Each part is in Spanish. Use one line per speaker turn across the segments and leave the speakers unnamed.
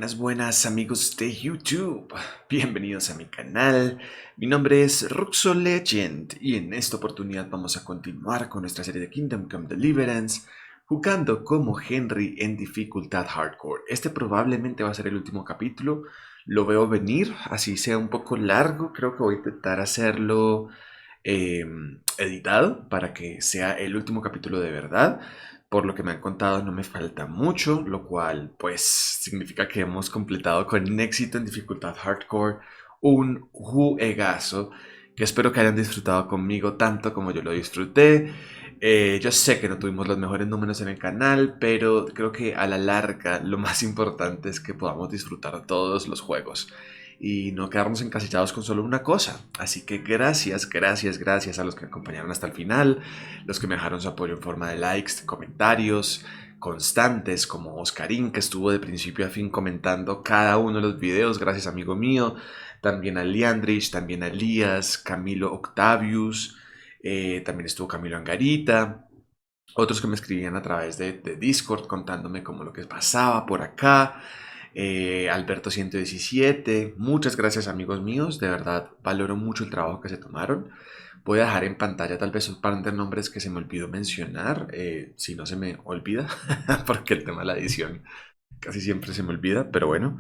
Buenas, buenas amigos de YouTube, bienvenidos a mi canal. Mi nombre es Ruxo Legend y en esta oportunidad vamos a continuar con nuestra serie de Kingdom Come Deliverance, jugando como Henry en dificultad hardcore. Este probablemente va a ser el último capítulo, lo veo venir, así sea un poco largo. Creo que voy a intentar hacerlo eh, editado para que sea el último capítulo de verdad. Por lo que me han contado no me falta mucho, lo cual pues significa que hemos completado con éxito en dificultad hardcore un juegazo que espero que hayan disfrutado conmigo tanto como yo lo disfruté. Yo sé que no tuvimos los mejores números en el canal, pero creo que a la larga lo más importante es que podamos disfrutar todos los juegos y no quedarnos encasillados con solo una cosa. Así que gracias, gracias, gracias a los que me acompañaron hasta el final, los que me dejaron su apoyo en forma de likes, comentarios constantes, como Oscarín, que estuvo de principio a fin comentando cada uno de los videos. Gracias, amigo mío. También a Leandrich, también a Elías, Camilo Octavius, también estuvo Camilo Angarita. Otros que me escribían a través de Discord contándome como lo que pasaba por acá. Alberto 117, muchas gracias amigos míos, de verdad valoro mucho el trabajo que se tomaron. Voy a dejar en pantalla tal vez un par de nombres que se me olvidó mencionar, si no se me olvida, porque el tema de la edición casi siempre se me olvida, pero bueno.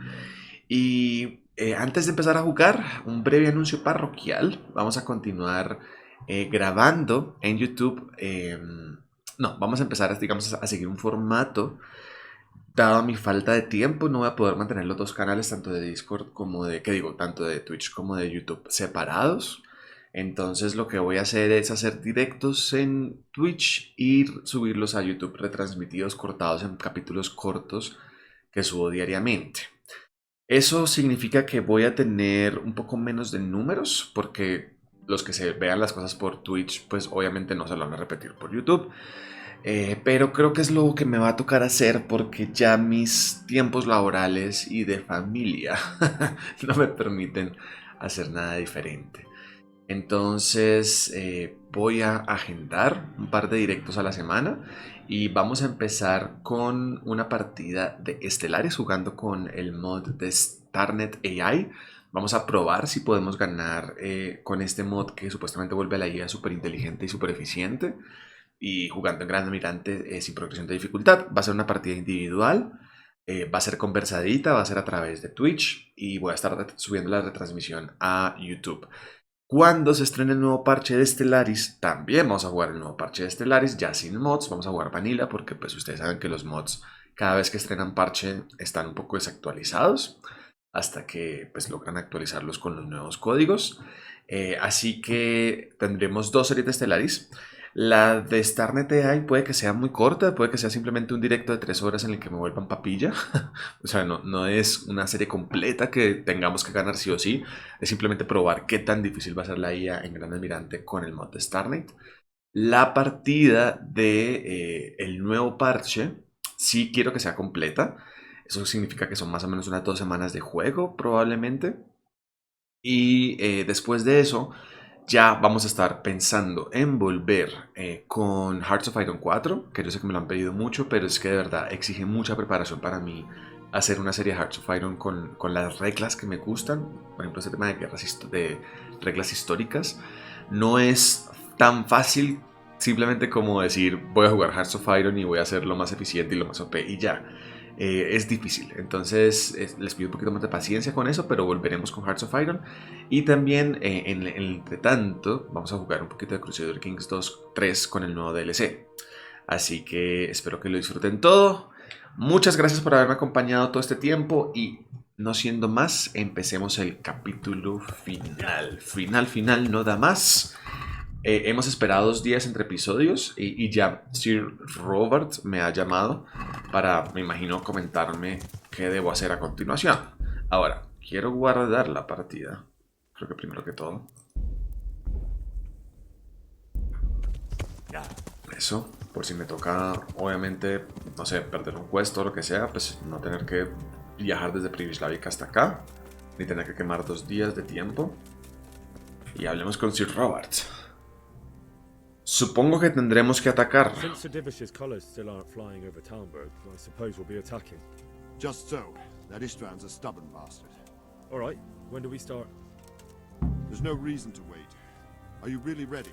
Y antes de empezar a jugar, un breve anuncio parroquial. Vamos a continuar grabando en YouTube. No, vamos a empezar, digamos, a seguir un formato. Dado mi falta de tiempo, no voy a poder mantener los dos canales, tanto de Discord como de, ¿qué digo? Tanto de Twitch como de YouTube separados. Entonces lo que voy a hacer es hacer directos en Twitch y subirlos a YouTube retransmitidos, cortados en capítulos cortos que subo diariamente. Eso significa que voy a tener un poco menos de números, porque los que se vean las cosas por Twitch, pues obviamente no se lo van a repetir por YouTube. Pero creo que es lo que me va a tocar hacer porque ya mis tiempos laborales y de familia no me permiten hacer nada diferente. Entonces voy a agendar un par de directos a la semana y vamos a empezar con una partida de Estelares jugando con el mod de Starnet AI. Vamos a probar si podemos ganar con este mod que supuestamente vuelve a la IA súper inteligente y súper eficiente y jugando en Gran Almirante sin progresión de dificultad. Va a ser una partida individual, va a ser conversadita, va a ser a través de Twitch y voy a estar subiendo la retransmisión a YouTube. Cuando se estrene el nuevo parche de Stellaris, también vamos a jugar el nuevo parche de Stellaris, ya sin mods, vamos a jugar Vanilla porque pues ustedes saben que los mods cada vez que estrenan parche están un poco desactualizados hasta que pues logran actualizarlos con los nuevos códigos. Así que tendremos dos series de Stellaris. La de Starnet AI puede que sea muy corta, puede que sea simplemente un directo de 3 horas en el que me vuelvan papilla. O sea, no es una serie completa que tengamos que ganar sí o sí. Es simplemente probar qué tan difícil va a ser la IA en Gran Almirante con el mod de Starnet. La partida de el nuevo parche sí quiero que sea completa. Eso significa que son más o menos unas 2 semanas de juego probablemente. Y después de eso ya vamos a estar pensando en volver con Hearts of Iron 4, que yo sé que me lo han pedido mucho, pero es que de verdad exige mucha preparación para mí hacer una serie de Hearts of Iron con las reglas que me gustan. Por ejemplo, este tema de de reglas históricas. No es tan fácil simplemente como decir voy a jugar Hearts of Iron y voy a hacer lo más eficiente y lo más OP y ya. Es difícil, entonces les pido un poquito más de paciencia con eso, pero volveremos con Hearts of Iron. Y también en el entretanto vamos a jugar un poquito de Crusader Kings 2 3 con el nuevo DLC. Así que espero que lo disfruten todo. Muchas gracias por haberme acompañado todo este tiempo y no siendo más, empecemos el capítulo final. Final, no da más. Hemos esperado 2 días entre episodios y ya Sir Robert me ha llamado para, me imagino, comentarme qué debo hacer a continuación. Ahora, quiero guardar la partida. Creo que primero que todo. Eso, por si me toca, obviamente, no sé, perder un puesto o lo que sea, pues no tener que viajar desde Privislavik hasta acá, ni tener que quemar 2 días de tiempo. Y hablemos con Sir Robert. Supongo que tendremos que atacar.
Since Sir Divish's colours still aren't flying over Talmberg, I suppose we'll be attacking.
Just so.
That Ishtvan's a stubborn bastard.
All right. When do we start?
There's no reason to wait. Are you really ready?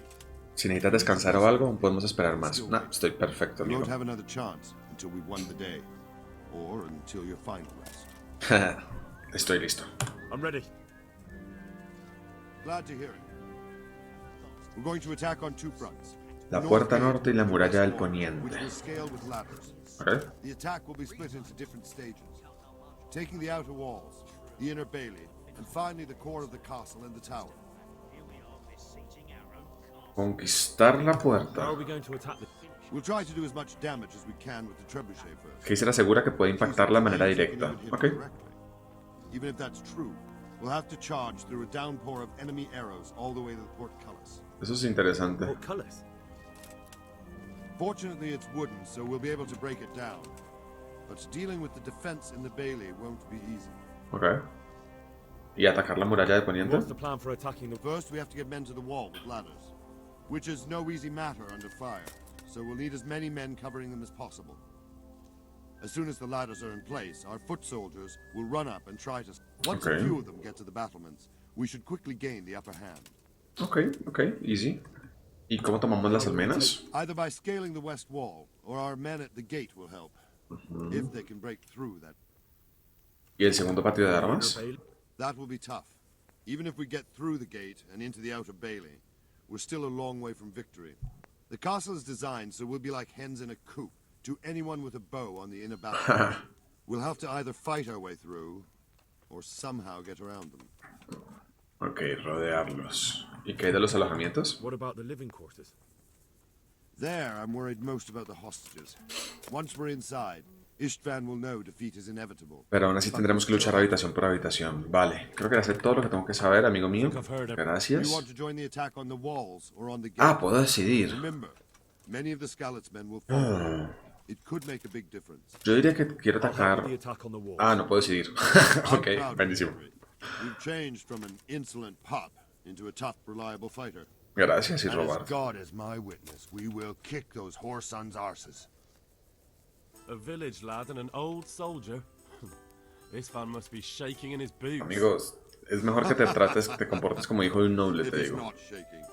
Si necesitas descansar o algo, podemos esperar más. No, estoy perfecto,
You
amigo.
won't have another chance until we've won the day, or until your final rest.
Estoy listo.
I'm ready.
Glad to hear it. We're going to attack on two fronts.
La
North
puerta
Gate
norte y la
and
muralla del
West Wall,
poniente.
which will scale with ladders.
Okay.
The attack will be split into different stages, taking the outer walls, the inner bailey, and finally the core of the castle and the tower.
Conquistar la
How are
puerta.
we going to attack the...
We'll try to do as much damage as we can with the trebuchet first.
Que se asegura que puede impactar de manera directa. Ok.
Even if that's true, we'll have to charge through a downpour of enemy arrows all the way to the portcullis.
Eso es interesante.
portcullis?
Fortunately, it's wooden, so we'll be able to break it down. But dealing with the defense in the bailey won't be easy.
Ok. ¿Y atacar la muralla del poniente?
What's the plan for attacking the...
First, we have to get men to the wall with ladders, which is no easy matter under fire, so we'll need as many men covering them as possible. As soon as the ladders are in place, our foot soldiers will run up and try to... Once a
Okay.
few of them get to the battlements, we should quickly gain the upper hand.
Ok, ok, easy. ¿Y cómo tomamos las almenas?
Either by scaling the west wall, or our men at the gate will help, if they can break through that.
¿Y el segundo patio de armas?
That will be tough. Even if we get through the gate and into the outer bailey, we're still a long way from victory. The castle is designed so we'll be like hens in a coop to anyone with a bow on the inner battlement. We'll have to either fight our way through, or somehow get around them.
Ok, rodearlos. ¿Y qué hay de los alojamientos?
What about the living quarters?
There, I'm worried most about the hostages. Once we're inside, Ishtvan will know defeat is inevitable.
Pero aún así tendremos que luchar habitación por habitación. Vale, creo que ya sé todo lo que tengo que saber, amigo mío.
Do you
Gracias.
want to join the attack on the walls or on the gate?
Ah, puedo decidir.
Remember, many of the Skalitz men will follow. It could make a big difference.
Yo diría que quiero
I'll help
atacar...
with the attack on the walls.
Ah, no puedo decidir.
I'm
Ok,
proud of
buenísimo.
victory. We've changed from an insolent pup into a tough, reliable fighter.
Gracias, y
And
robar.
as God is my witness, we will kick those whoresons' arses.
A village lad and an old soldier. This fan must be shaking in his boots.
Amigos, es mejor que te comportes como hijo de un noble,
It
te
is
digo.
not shaking.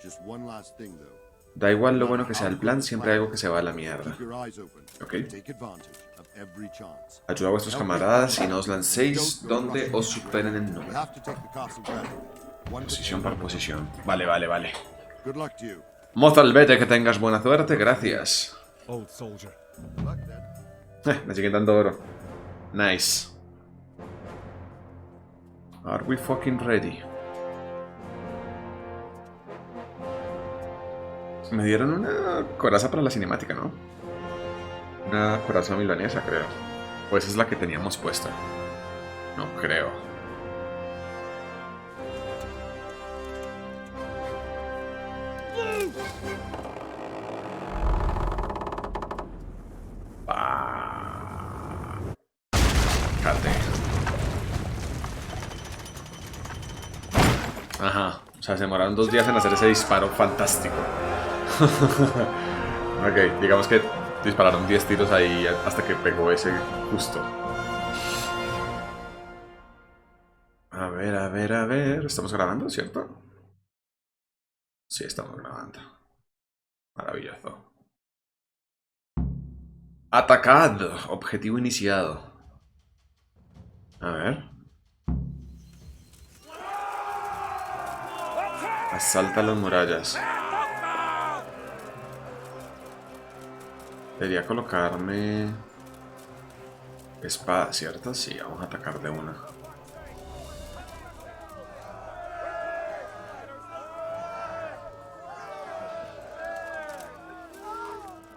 Just one last thing, though.
Da igual lo bueno que sea el plan, siempre hay algo que se va a la mierda.
Keep your eyes open.
Okay.
Take advantage of every chance.
Ayuda a vuestros camaradas y no os lancéis donde os superen en
We
número.
have to take the castle gradually. One
Posición por posición. Vale, vale, vale.
Good luck to you.
Mozalbete, que tengas buena suerte, gracias.
Old soldier.
Good luck, then.
Me siguen dando oro. Nice. Are we fucking ready? Me dieron una coraza para la cinemática, ¿no? Una coraza milanesa, creo. O esa es la que teníamos puesta. No creo. Fíjate. Ajá. O sea, se demoraron 2 días en hacer ese disparo fantástico. Ok, digamos que dispararon 10 tiros ahí hasta que pegó ese justo. A ver, a ver, a ver. ¿Estamos grabando, cierto? Sí, estamos grabando. Maravilloso. Atacad. Objetivo iniciado. A ver. Asalta las murallas. Debería colocarme... espada, ¿cierto? Sí, vamos a atacar de una.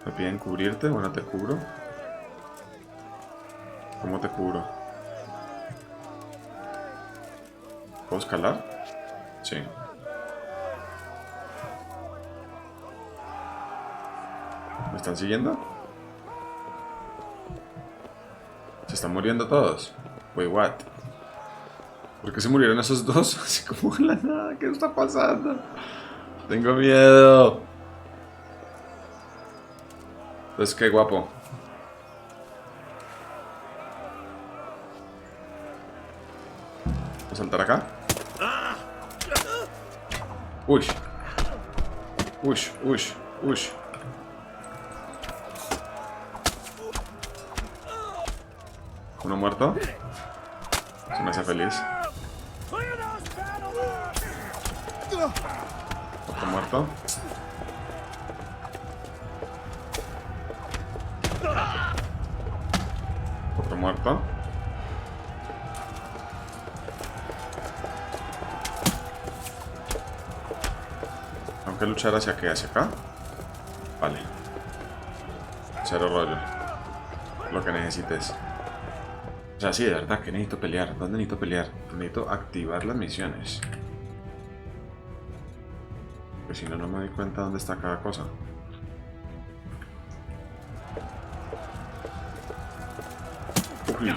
Me piden cubrirte, bueno, te cubro. ¿Cómo te cubro? ¿Puedo escalar? Sí. ¿Me están siguiendo? ¿Se están muriendo todos? Wait, what? ¿Por qué se murieron esos dos? Así como de la nada, ¿qué está pasando? Tengo miedo. Entonces, qué guapo. saltar acá. Uy. Uy, uy, uy. Uno muerto. Se me hace feliz. Otro muerto. Otro muerto. Tengo que luchar hacia qué, hacia acá. Vale. Cero rollo. Lo que necesites. O sea, sí, de verdad, que necesito pelear. ¿Dónde necesito pelear? Necesito activar las misiones. Porque si no, no me doy cuenta dónde está cada cosa. Uy.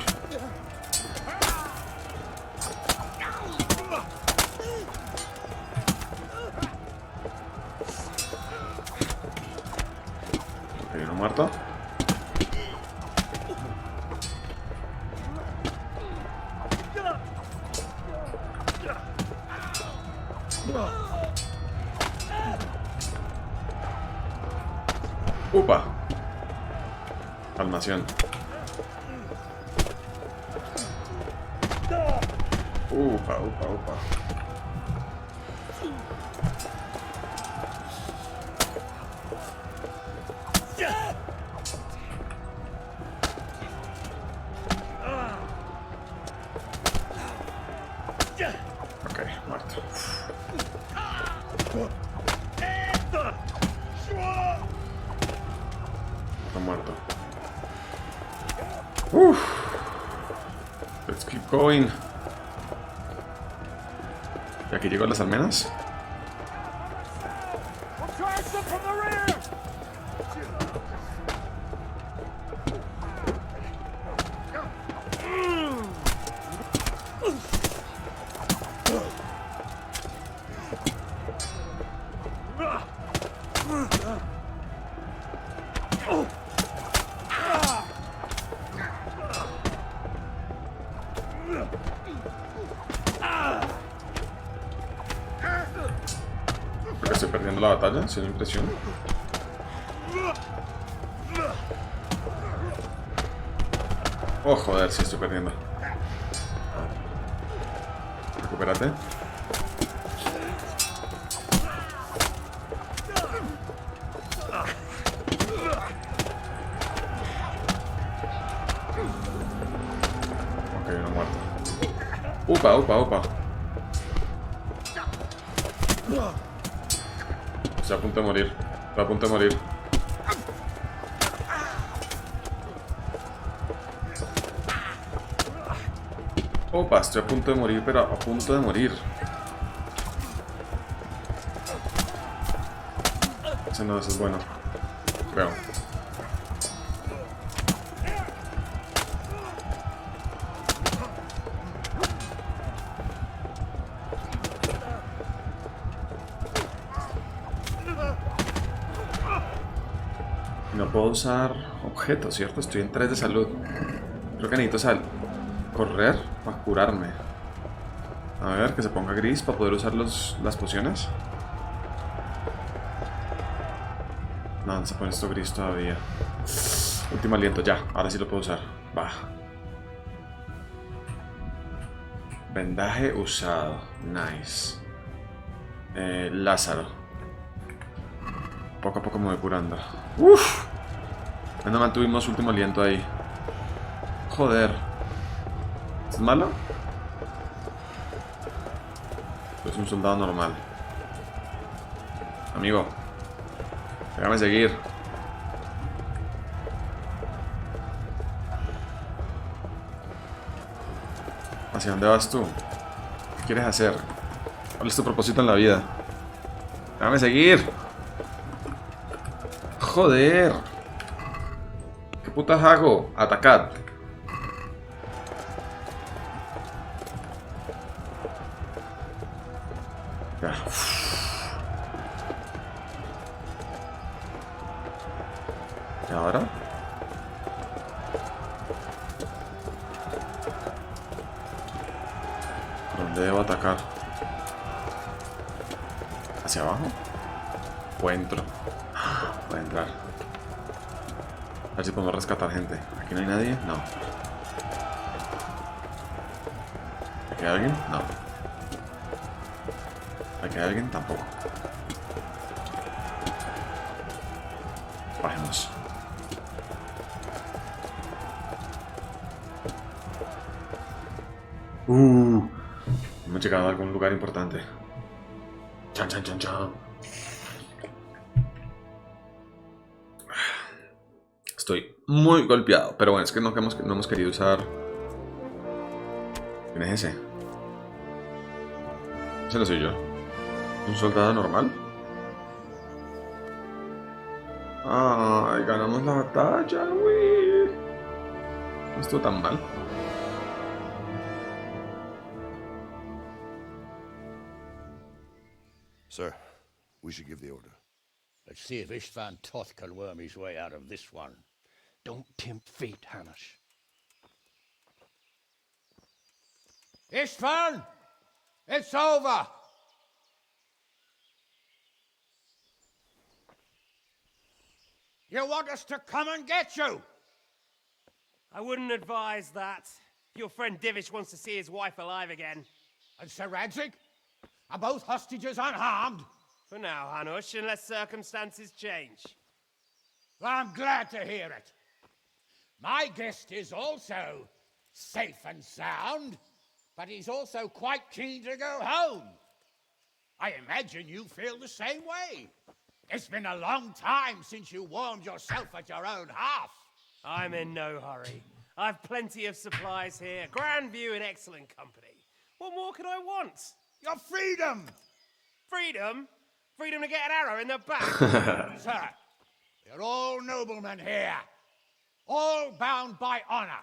Ok, uno muerto. ¡Upa! Palmación. Upa, upa, upa. Ok, muerto. Está muerto. Let's keep going. ¿Y aquí llegó las almenas? Creo que estoy perdiendo la batalla, si es mi impresión. Oh, joder, sí estoy perdiendo. Recupérate. Ok, uno muerto. Upa, upa, upa. Estoy a punto de morir. Estoy a punto de morir. Opa, estoy a punto de morir, pero a punto de morir. Ese no, ese es bueno. Creo. No puedo usar objetos, ¿cierto? Estoy en 3 de salud. Creo que necesito correr para curarme. A ver, que se ponga gris para poder usar las pociones. No, no se pone esto gris todavía. Último aliento, ya. Ahora sí lo puedo usar. Va. Vendaje usado. Nice. Lázaro. Poco a poco me voy curando. Uff. Menos mal tuvimos último aliento ahí. Joder. ¿Es malo? Es un soldado normal. Amigo. Déjame seguir. ¿Hacia dónde vas tú? ¿Qué quieres hacer? ¿Cuál es tu propósito en la vida? Déjame seguir. Joder. ¿Qué putas hago? Atacad. Ya. ¿Y ahora? ¿Dónde dónde debo atacar? ¿Hacia abajo? ¿O entro? Voy a entrar. A ver si podemos rescatar gente. ¿Aquí no hay nadie? No. ¿Aquí hay alguien? No. ¿Aquí hay alguien? Tampoco. Bajemos. Hemos llegado a algún lugar importante. Chan, chan, chan, chan. Estoy muy golpeado, pero bueno, es que no hemos querido usar... ¿Quién es ese? Ese no soy yo. ¿Un soldado normal? ¡Ay, ganamos la batalla, güey! No estuvo tan mal.
Sir, we should give the order.
Let's see if Istvan Toth can worm his way out of this one.
Don't tempt fate, Hanush.
Istvan! It's over! You want us to come and get you?
I wouldn't advise that. Your friend Divish wants to see his wife alive again.
And Sir Radzig? Are both hostages unharmed?
For now, Hanush, unless circumstances change.
I'm glad to hear it. My guest is also safe and sound, but he's also quite keen to go home. I imagine you feel the same way. It's been a long time since you warmed yourself at your own hearth.
I'm in no hurry. I've plenty of supplies here, grand view and excellent company. What more could I want?
Your freedom!
Freedom? Freedom to get an arrow in the back?
Sir, we're all noblemen here, all bound by honor.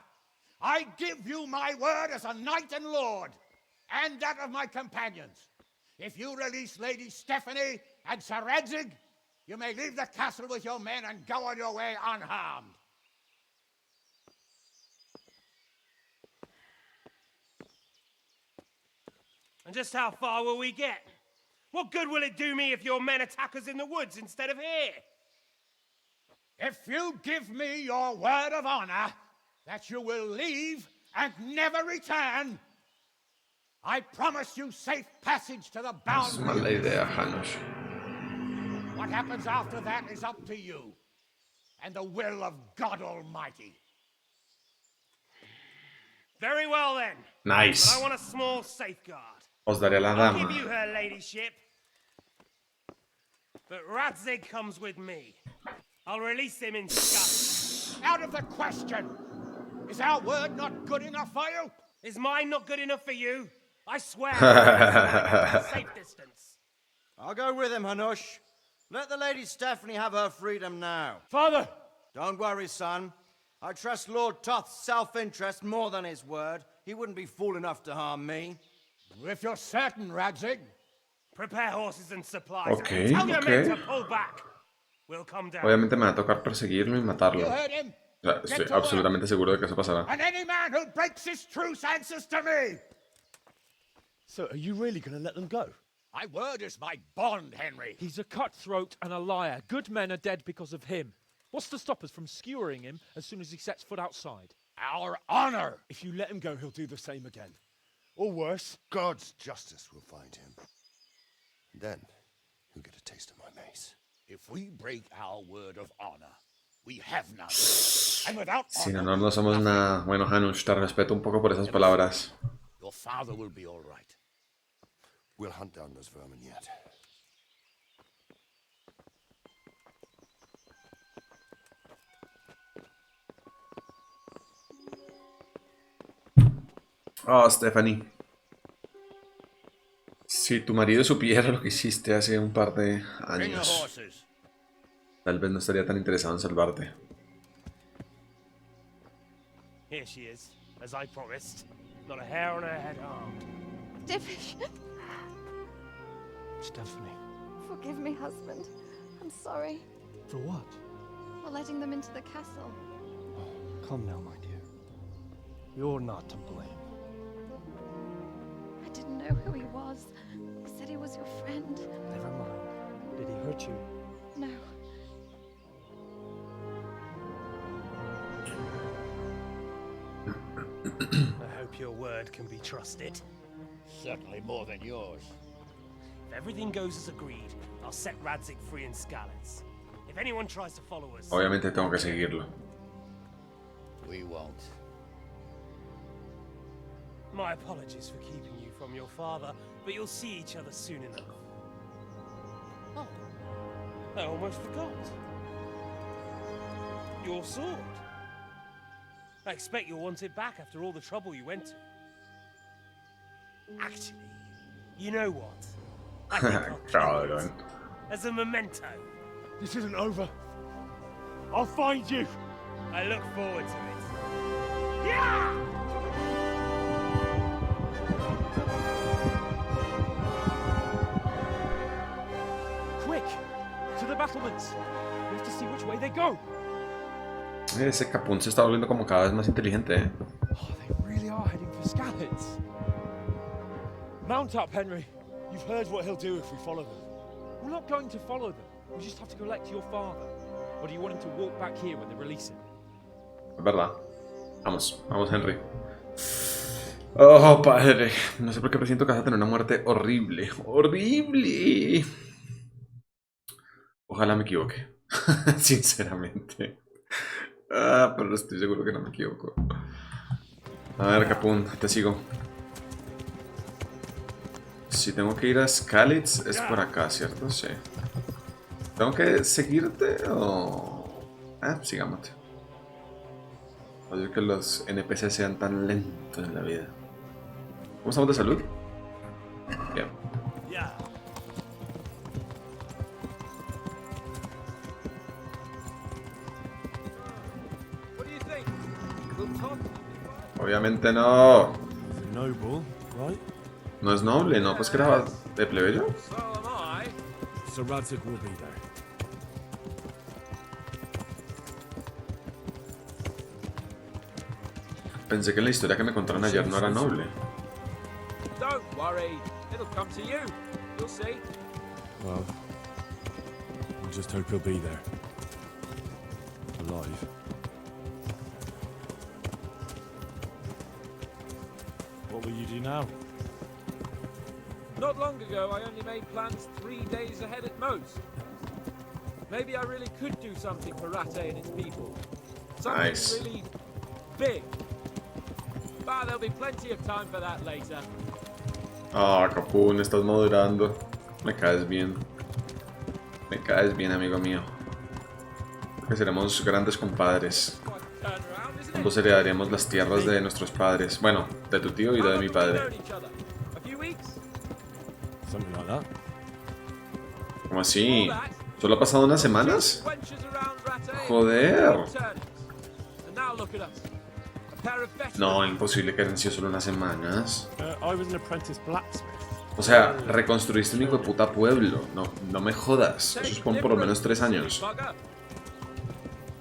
I give you my word as a knight and lord, and that of my companions. If you release Lady Stephanie and Sir Radzig, you may leave the castle with your men and go on your way unharmed.
And just how far will we get? What good will it do me if your men attack us in the woods instead of here?
If you give me your word of honor that you will leave and never return, I promise you safe passage to the
Es
bound.
mala idea, Hanush.
What happens after that is up to you and the will of God Almighty.
Very well then.
Nice.
But I want a small safeguard.
Os daré la
I'll
dama.
give you her ladyship. But Radzig comes with me. I'll release him in Scotland.
Out of the question. Is our word not good enough for you?
Is mine not good enough for you? I swear I'm safe distance.
I'll go with him, Hanush. Let the Lady Stephanie have her freedom now.
Father!
Don't worry, son. I trust Lord Toth's self-interest more than his word. He wouldn't be fool enough to harm me.
If you're certain, Radzig.
Prepare horses and supplies.
Okay,
And tell your men
okay.
to pull back. We'll come down.
Obviamente me va a tocar perseguirlo y matarlo.
You
O
heard him?
sea, estoy absolutamente seguro de que eso pasará.
And any man who breaks his truce answers to me.
So are you really going to let them go?
My word is my bond, Henry.
He's a cutthroat and a liar. Good men are dead because of him. What's to stop us from skewering him as soon as he sets foot outside?
Our honor.
If you let him go, he'll do the same again. Or worse.
God's justice will find him. Then he'll get a taste of my mace.
If we break our word of honor, we have none. And without
Sin
honor,
honor no somos nada. Bueno, Hanush, te respeto un poco por esas palabras.
your father will be all right.
We'll hunt down those vermin yet.
Oh, Stephanie. Si tu marido supiera lo que hiciste hace un par de
Bring the
años,
horses.
tal vez no estaría tan interesado en salvarte.
Here she is, as I promised. Not a hair on her head harmed.
Divish,
Stephanie.
forgive me, husband. I'm sorry
For what?
for letting them into the castle.
Come now, my dear. You're not to blame.
I didn't know know who he was. He said he was your friend.
Never mind. Did he hurt you?
No.
I hope your word can be trusted.
Certainly more than yours.
If everything goes as agreed, I'll set Radzik free in Skalitz. If anyone tries to follow us,
Obviamente tengo que seguirlo.
We won't.
my apologies for keeping you from your father, but you'll see each other soon enough. Oh, I almost forgot. Your sword. I expect you'll want it back after all the trouble you went to. Actually, you know what? I think I'll keep
Cabrón.
it as a memento.
This isn't over. I'll find you.
I look forward to it. Yeah!
Quick! To the battlements! We have to see which way they go!
Ese Capun se está volviendo como cada vez más inteligente, ¿eh?
Oh, they really are heading for Skalitz. Mount up, Henry.
You've heard what he'll do if we follow them.
We're not going to follow them. We just have to collect your father. Or do you want him to walk back here when they release him?
Es verdad. Vamos, vamos, Henry. Oh, padre. No sé por qué presiento que vas a tener una muerte horrible. ¡Horrible! Ojalá me equivoque. Sinceramente. Ah, pero estoy seguro que no me equivoco. A ver, Capun, te sigo. Si tengo que ir a Skalitz es por acá, ¿cierto? Sí. ¿Tengo que seguirte o...? Sigámote. Oye, que los NPC sean tan lentos en la vida. ¿Cómo estamos de salud? Bien.
Yeah.
What do you think? Will Tom?
Obviamente no.
It's a noble, right?
No es noble, no, pues que era de plebeyo.
So am I.
So Radzik will be there.
Pensé que en la historia que me contaron ayer no era noble.
Don't worry. It'll come to you. You'll see.
Well, I just hope he'll be there. Alive. What will you do now?
Not long ago, I only made plans 3 days ahead at most. Maybe I really could do something for Ratte and its people. Something
Nice.
really big. But there'll be plenty of time for that later.
Ah, Capun, estás madurando. Me caes bien. Me caes bien, amigo mío. Que seremos grandes compadres.
Quite a turnaround, isn't
Juntos
it?
heredaremos las tierras de nuestros padres. Bueno, de tu tío y
How
de
long
mi
have we
padre.
known each other? A few weeks?
Something like that.
¿Cómo así?
All that?
¿Solo ha pasado unas semanas?
Wenches around Ratte,
Joder.
good turnings. And now look at us. A pair of veterans.
No, imposible que hayan sido solo unas semanas.
I was an apprentice blacksmith.
O sea, reconstruiste un hijo de puta pueblo. No, no me jodas. Eso es por lo menos 3 años.
Bugger.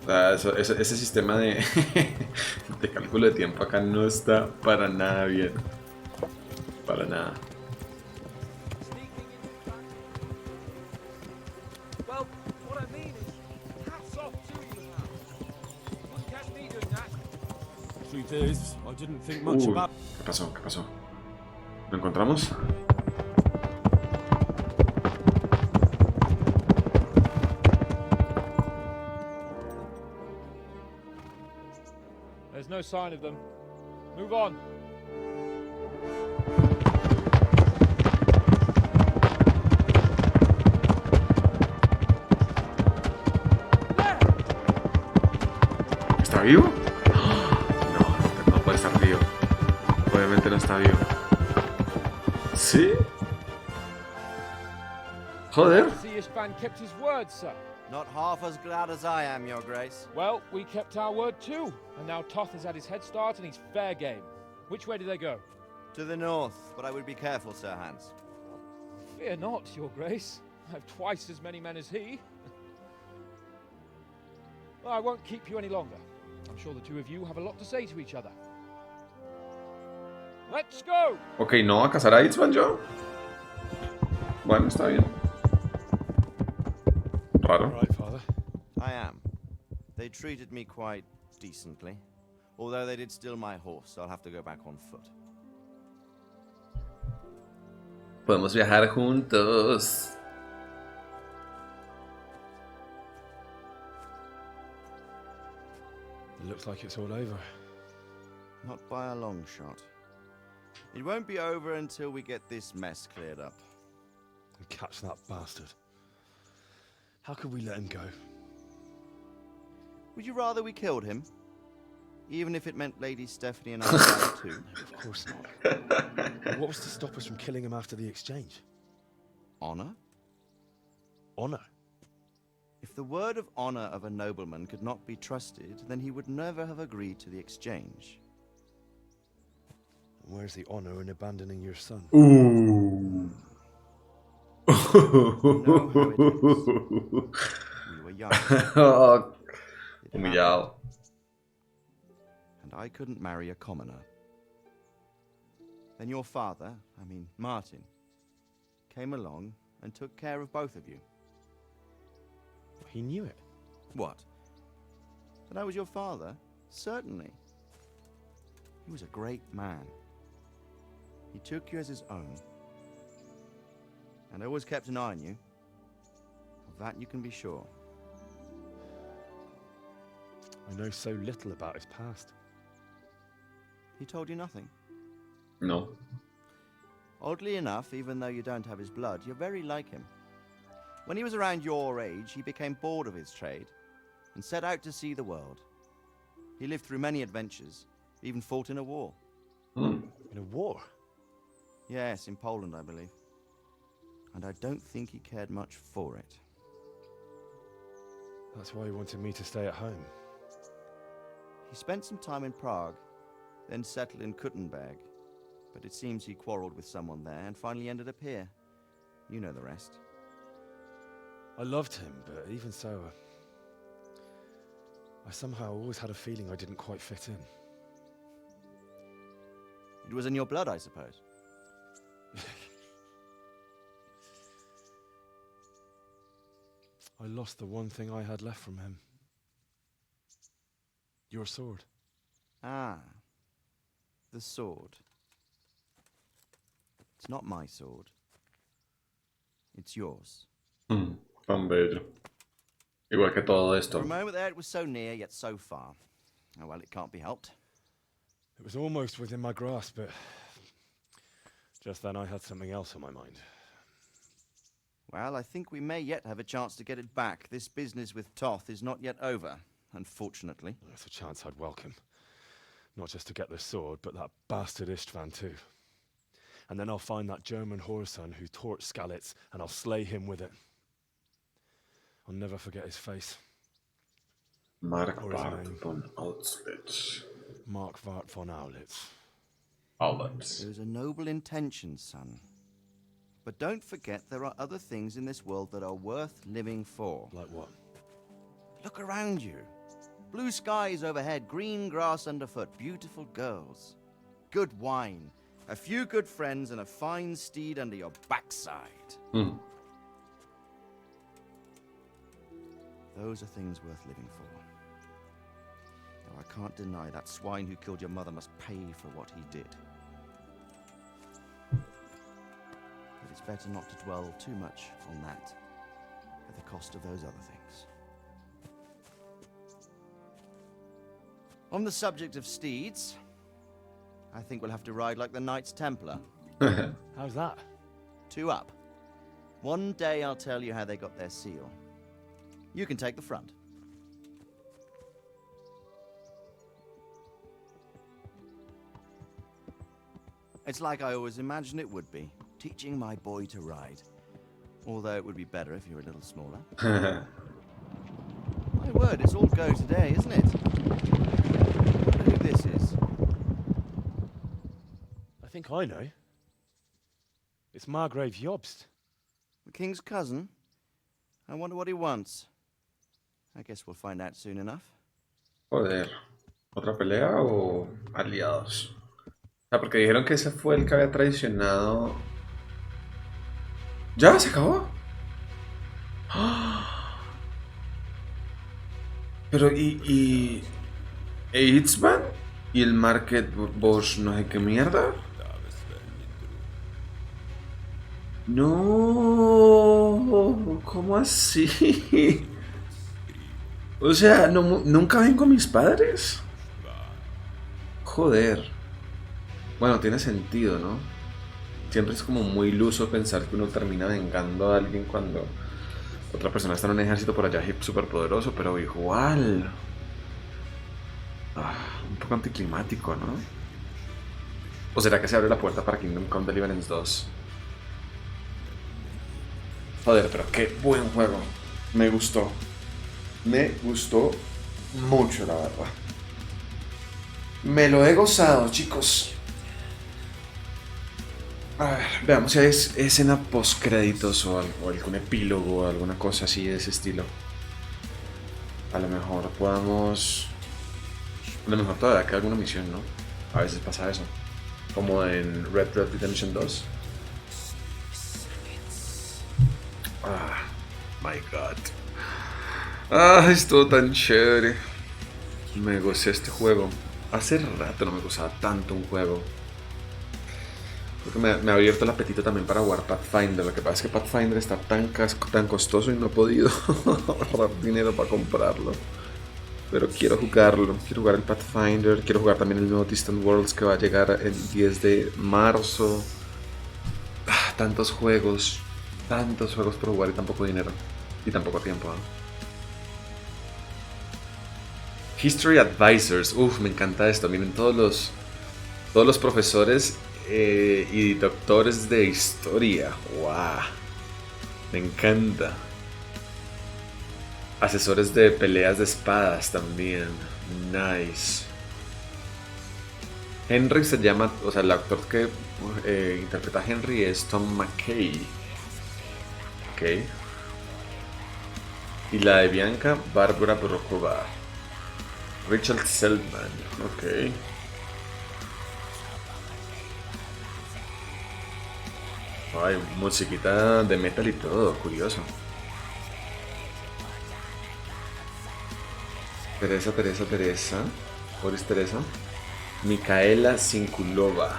O sea, ese sistema de, de cálculo de tiempo acá no está para nada bien. Para nada.
Sneaking into the back. Well, what I mean is, hats off to you now. Wouldn't catch me doing that.
Truth is, I didn't think much about.
¿Qué pasó? ¿Qué pasó? ¿Lo encontramos?
There's no sign of them. Move on.
¿Está vivo? No, no puede estar vivo. Obviamente no está vivo. ¿Sí? Joder.
See Ishban kept his word, sir.
Not half as glad as I am, Your Grace.
Well, we kept our word too. And now Toth has had his head start and he's fair game. Which way do they go?
To the north, but I would be careful, Sir Hans.
Fear not, Your Grace. I have twice as many men as he. Well, I won't keep you any longer. I'm sure the two of you have a lot to say to each other. Let's go.
Ok, no, a cazar a Itzman yo. Bueno, está bien.
All
Raro.
right, Father.
I am. They treated me quite decently. Although they did steal my horse, so I'll have to go back on foot.
Podemos viajar juntos.
It looks like it's all over.
Not by a long shot. It won't be over until we get this mess cleared up.
And catch that bastard. How could we let him go?
Would you rather we killed him? Even if it meant Lady Stephanie and I died too?
Of course not. What was to stop us from killing him after the exchange?
Honor?
Honor.
If the word of honor of a nobleman could not be trusted, then he would never have agreed to the exchange.
Where's the honor in abandoning your son?
Ooh.
You know how it is. We were young.
Oh,
It
humillado.
happened, and I couldn't marry a commoner. Then your father, Martin, came along and took care of both of you.
He knew it.
What? That I was your father? Certainly. He was a great man. He took you as his own. And always kept an eye on you. Of that you can be sure.
I know so little about his past.
He told you nothing.
No.
Oddly enough, even though you don't have his blood, you're very like him. When he was around your age, he became bored of his trade and set out to see the world. He lived through many adventures, even fought in a war.
Hmm.
In a war?
Yes, in Poland, I believe. And I don't think he cared much for it.
That's why he wanted me to stay at home.
He spent some time in Prague, then settled in Kuttenberg. But it seems he quarreled with someone there and finally ended up here. You know the rest.
I loved him, but even so, I somehow always had a feeling I didn't quite fit in.
It was in your blood, I suppose.
I lost the one thing I had left from him. Your sword.
Ah, the sword. It's not my sword. It's yours.
Tan bello. Igual que todo
For
esto.
a moment there, it was so near, yet so far. Oh, well, it can't be helped.
It was almost within my grasp, but just then I had something else on my mind.
Well, I think we may yet have a chance to get it back. This business with Toth is not yet over, unfortunately.
That's a chance I'd welcome. Not just to get the sword, but that bastard Istvan too. And then I'll find that German whoreson who torched Skalitz, and I'll slay him with it. I'll never forget his face.
Mark
Or his
Bart
name.
von Auschwitz.
Mark Vart von Aulitz.
Auschwitz.
Those are noble intentions, son. But don't forget there are other things in this world that are worth living for.
Like what?
Look around you. Blue skies overhead, green grass underfoot, beautiful girls. Good wine, a few good friends, and a fine steed under your backside.
Hmm.
Those are things worth living for. Though I can't deny that swine who killed your mother must pay for what he did. But it's better not to dwell too much on that at the cost of those other things. On the subject of steeds, I think we'll have to ride like the Knights Templar.
How's that?
2 up. One day I'll tell you how they got their seal. You can take the front. It's like I always imagined it would be, teaching my boy to ride. Although it would be better if you were a little smaller. My word, it's all go today, isn't it? I wonder who this is.
I think I know. It's Margrave Jobst.
The king's cousin? I wonder what he wants. I guess we'll find out soon enough.
Joder. ¿Otra pelea o aliados? Ah, porque dijeron que ese fue el que había traicionado. ¿Ya? ¿Se acabó? ¡Ah! Pero y Eidsvan y el Market Bosch no sé qué mierda. No, ¿cómo así? O sea, nunca ven con mis padres. Joder. Bueno, tiene sentido, ¿no? Siempre es como muy iluso pensar que uno termina vengando a alguien cuando otra persona está en un ejército por allá súper poderoso, pero igual. Un poco anticlimático, ¿no? ¿O será que se abre la puerta para Kingdom Come Deliverance 2? Joder, pero qué buen juego. Me gustó. Me gustó mucho, la verdad. Me lo he gozado, chicos. A ver, veamos si hay escena post créditos o algún epílogo o alguna cosa así de ese estilo. A lo mejor podamos... A lo mejor todavía queda alguna misión, ¿no? A veces pasa eso. Como en Red Dead Redemption 2. My God. Estuvo tan chévere. Me gocé este juego. Hace rato no me gozaba tanto un juego. Creo que me ha abierto el apetito también para jugar Pathfinder. Lo que pasa es que Pathfinder está tan costoso y no he podido ahorrar dinero para comprarlo. Pero quiero jugarlo. Quiero jugar el Pathfinder. Quiero jugar también el nuevo Distant Worlds que va a llegar el 10 de marzo. Tantos juegos. Tantos juegos por jugar y tan poco dinero. Y tan poco tiempo, ¿eh? History Advisors. Me encanta esto. Miren, todos los profesores y doctores de historia. ¡Wow! Me encanta. Asesores de peleas de espadas también. Nice. Henry se llama, o sea, el actor que interpreta a Henry es Tom McKay. Ok. Y la de Bianca, Bárbara Brokova. Richard Seltman. Ok. Ay, musiquita de metal y todo, curioso. Teresa. Boris Teresa. Micaela Sinkulova.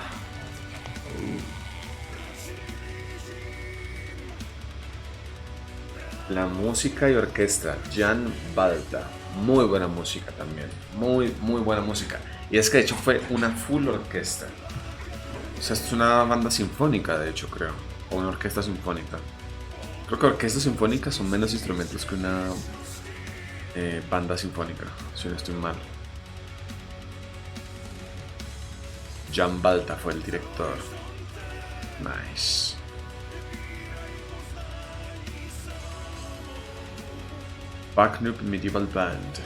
La música y orquesta, Jan Balta. Muy buena música también. Muy buena música. Y es que de hecho fue una full orquesta. O sea, es una banda sinfónica, de hecho, creo. O una orquesta sinfónica. Creo que orquestas sinfónicas son menos instrumentos que una banda sinfónica, si no estoy mal. Jan Balta fue el director. Nice. Backnup Medieval Band.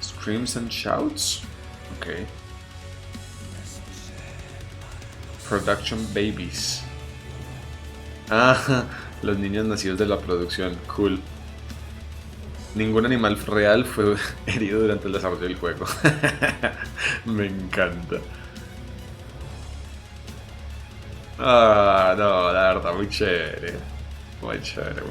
Screams and Shouts. Okay. Production Babies. Los niños nacidos de la producción. Cool. Ningún animal real fue herido durante el desarrollo del juego. Me encanta. No, la verdad, muy chévere. Muy chévere.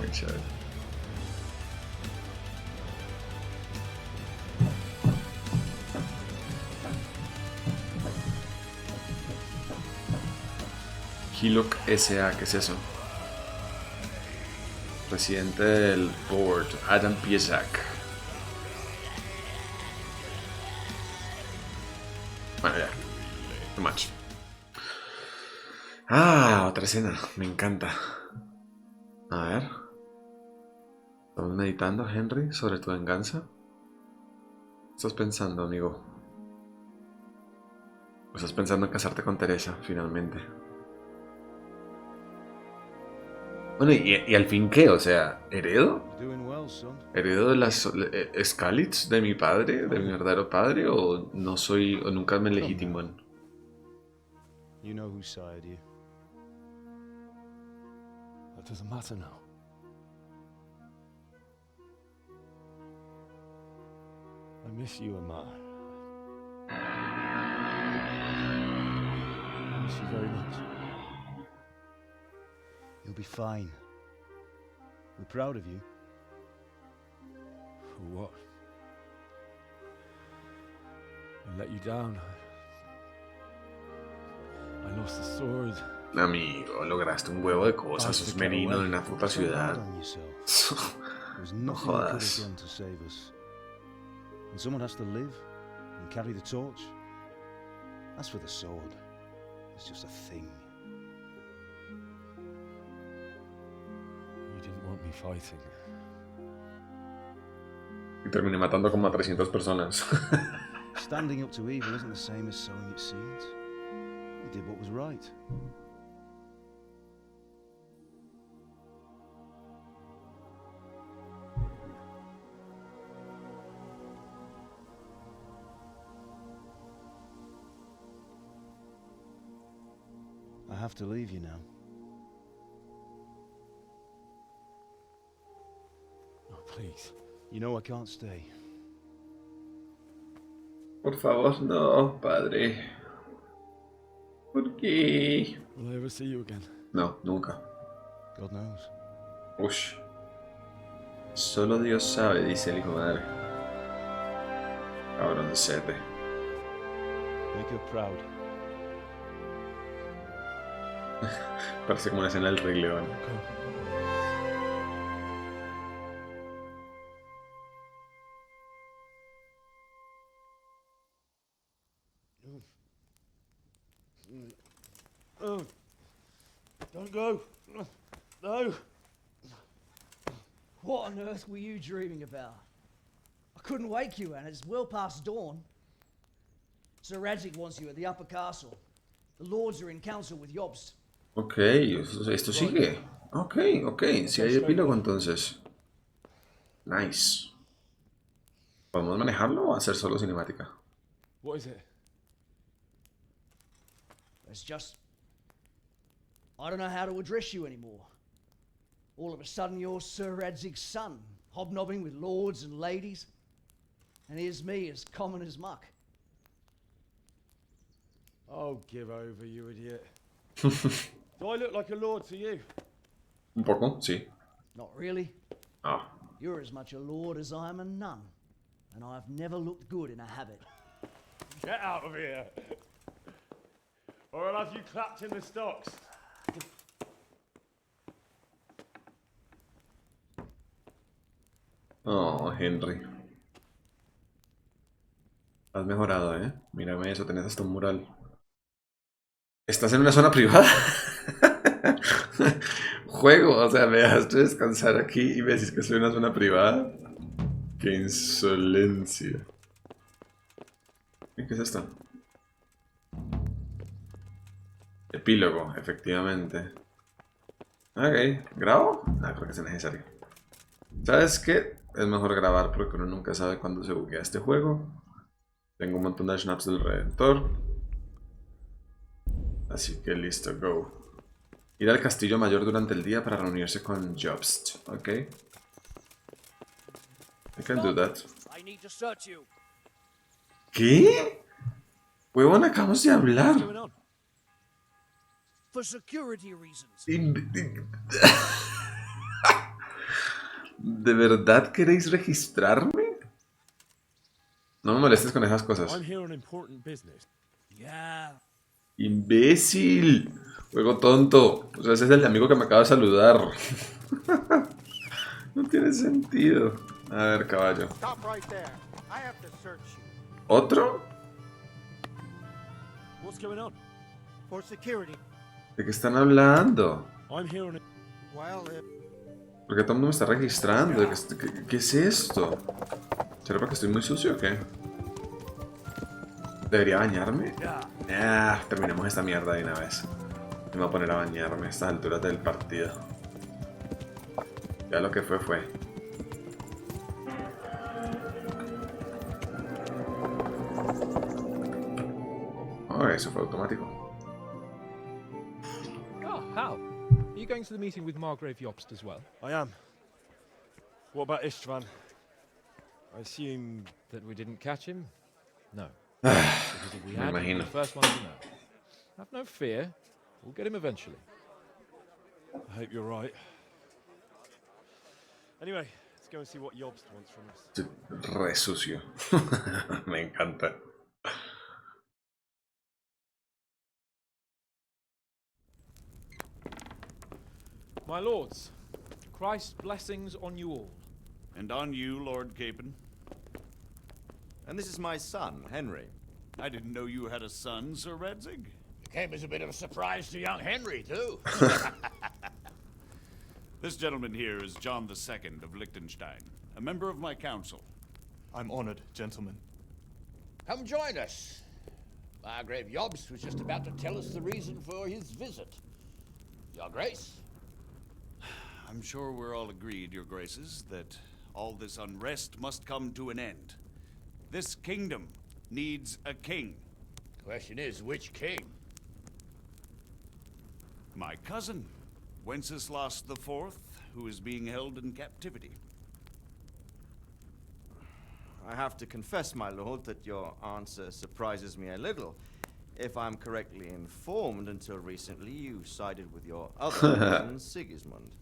Hillock S.A., ¿qué es eso? Presidente del board, Adam Piesak. Bueno, ya. Too much. Otra escena. Me encanta. A ver. ¿Estamos meditando, Henry, sobre tu venganza? ¿Qué estás pensando, amigo? ¿O estás pensando en casarte con Teresa, finalmente? Bueno, ¿y al fin qué? O sea, ¿heredo? ¿Heredo de las Skalitz de mi padre, de mi verdadero padre? ¿O no soy, o nunca me legitiman?
You know who sired you.
What does it matter now? I miss you, Amar. I miss you very much.
You'll be fine. We're proud of you.
For what? I let you down. I lost the sword.
Amigo, lograste un huevo de cosas. Sos menino de una puta ciudad.
There's
No
nothing you could
jodas.
have done to save us. And someone has to live and carry the torch. As for the sword, it's just a thing.
You didn't want me fighting.
Y terminé matando como a 300 personas.
Standing up to evil isn't the same as sowing its seeds. You did what was right. I have to leave you now.
Oh, please.
You know I can't stay.
Por favor, no, padre. ¿Por qué?
Will I ever see you again?
No, nunca.
God knows.
Ush. Solo Dios sabe, dice el hijo de madre. Cabroncete.
Make her proud.
Parece como una escena del Rey León.
Oh, don't go. No.
What on earth were you dreaming about? I couldn't wake you, and it's well past dawn. Sir Radzig wants you at the upper castle. The lords are in council with Jobst.
Ok, esto sigue. Ok, ok. Si hay epílogo entonces. Nice. ¿Podemos manejarlo o hacer solo cinemática?
What is it?
It's just... I don't know how to address you anymore. All of a sudden you're Sir Radzig's son, hobnobbing with lords and ladies. And here's me, as common as muck.
Oh, give over, you idiot. Do I look like a lord to you?
Un poco, sí.
Not really.
Ah.
You're as much a lord as I am a nun. And I've never looked good in a habit.
Get out of here! Or I'll have you clapped in the stocks.
Oh, Henry. Has mejorado, ¿eh? Mírame eso, tenés hasta un mural. ¿Estás en una zona privada? Juego, o sea, me dejaste descansar aquí y me decís que estoy en una zona privada. ¡Qué insolencia! ¿Y qué es esto? Epílogo, efectivamente. Ok, ¿grabo? No, creo que es necesario. ¿Sabes qué? Es mejor grabar porque uno nunca sabe cuándo se buguea este juego. Tengo un montón de snaps del Redentor. Así que listo, go. Ir al castillo mayor durante el día para reunirse con Jobst, ¿ok? I can do that.
I need to search you.
¿Qué? Huevón, acabamos de hablar.
For security reasons.
¿De verdad queréis registrarme? No me molestes con esas cosas.
I'm here on important business.
Yeah.
¡Imbécil! Juego tonto. O sea, ese es el amigo que me acaba de saludar. No tiene sentido. A ver, caballo.
Stop right there. I have to search you.
¿Otro?
What's going on?
For security.
¿De qué están hablando?
I'm here on
Well,
¿Por qué todo el mundo me está registrando? ¿Qué es esto? ¿Será porque estoy muy sucio o qué? ¿Debería bañarme? Terminemos esta mierda de una vez. Me voy a poner a bañarme a estas alturas del partido. Ya lo que fue, fue. Oh, eso fue automático.
Oh, Hal. You going to the meeting with Margrave Jobst as well?
I am. What about Istvan? I assume...
That we didn't catch him? No. Because if we had, he'd be the first one to know. Have no fear. We'll get him eventually.
I hope you're right. Anyway, let's go and see what Jobst wants from us.
Re sucio. Me encanta.
My lords, Christ's blessings on you all.
And on you, Lord Capon.
And this is my son, Henry.
I didn't know you had a son, Sir Redzig.
It came as a bit of a surprise to young Henry, too.
This gentleman here is John II of Liechtenstein, a member of my council.
I'm honored, gentlemen.
Come join us. Margrave Jobst was just about to tell us the reason for his visit. Your Grace?
I'm sure we're all agreed, Your Graces, that all this unrest must come to an end. This kingdom needs a king.
Question is, which king?
My cousin, Wenceslas IV, who is being held in captivity.
I have to confess, my lord, that your answer surprises me a little. If I'm correctly informed, until recently you sided with your other cousin, Sigismund.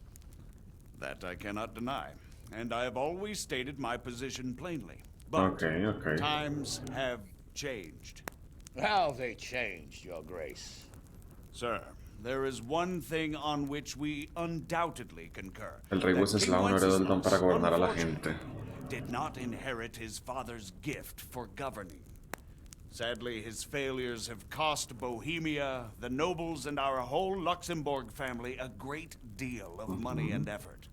That I cannot deny, and I have always stated my position plainly. But
Okay.
times have changed.
How have they changed, Your Grace?
Sir, there is one thing on which we undoubtedly concur.
El rey Wenceslao no heredó el don para gobernar a la gente.
Did not inherit his father's gift for governing. Sadly, his failures have cost Bohemia, the nobles, and our whole Luxembourg family a great deal of money and effort.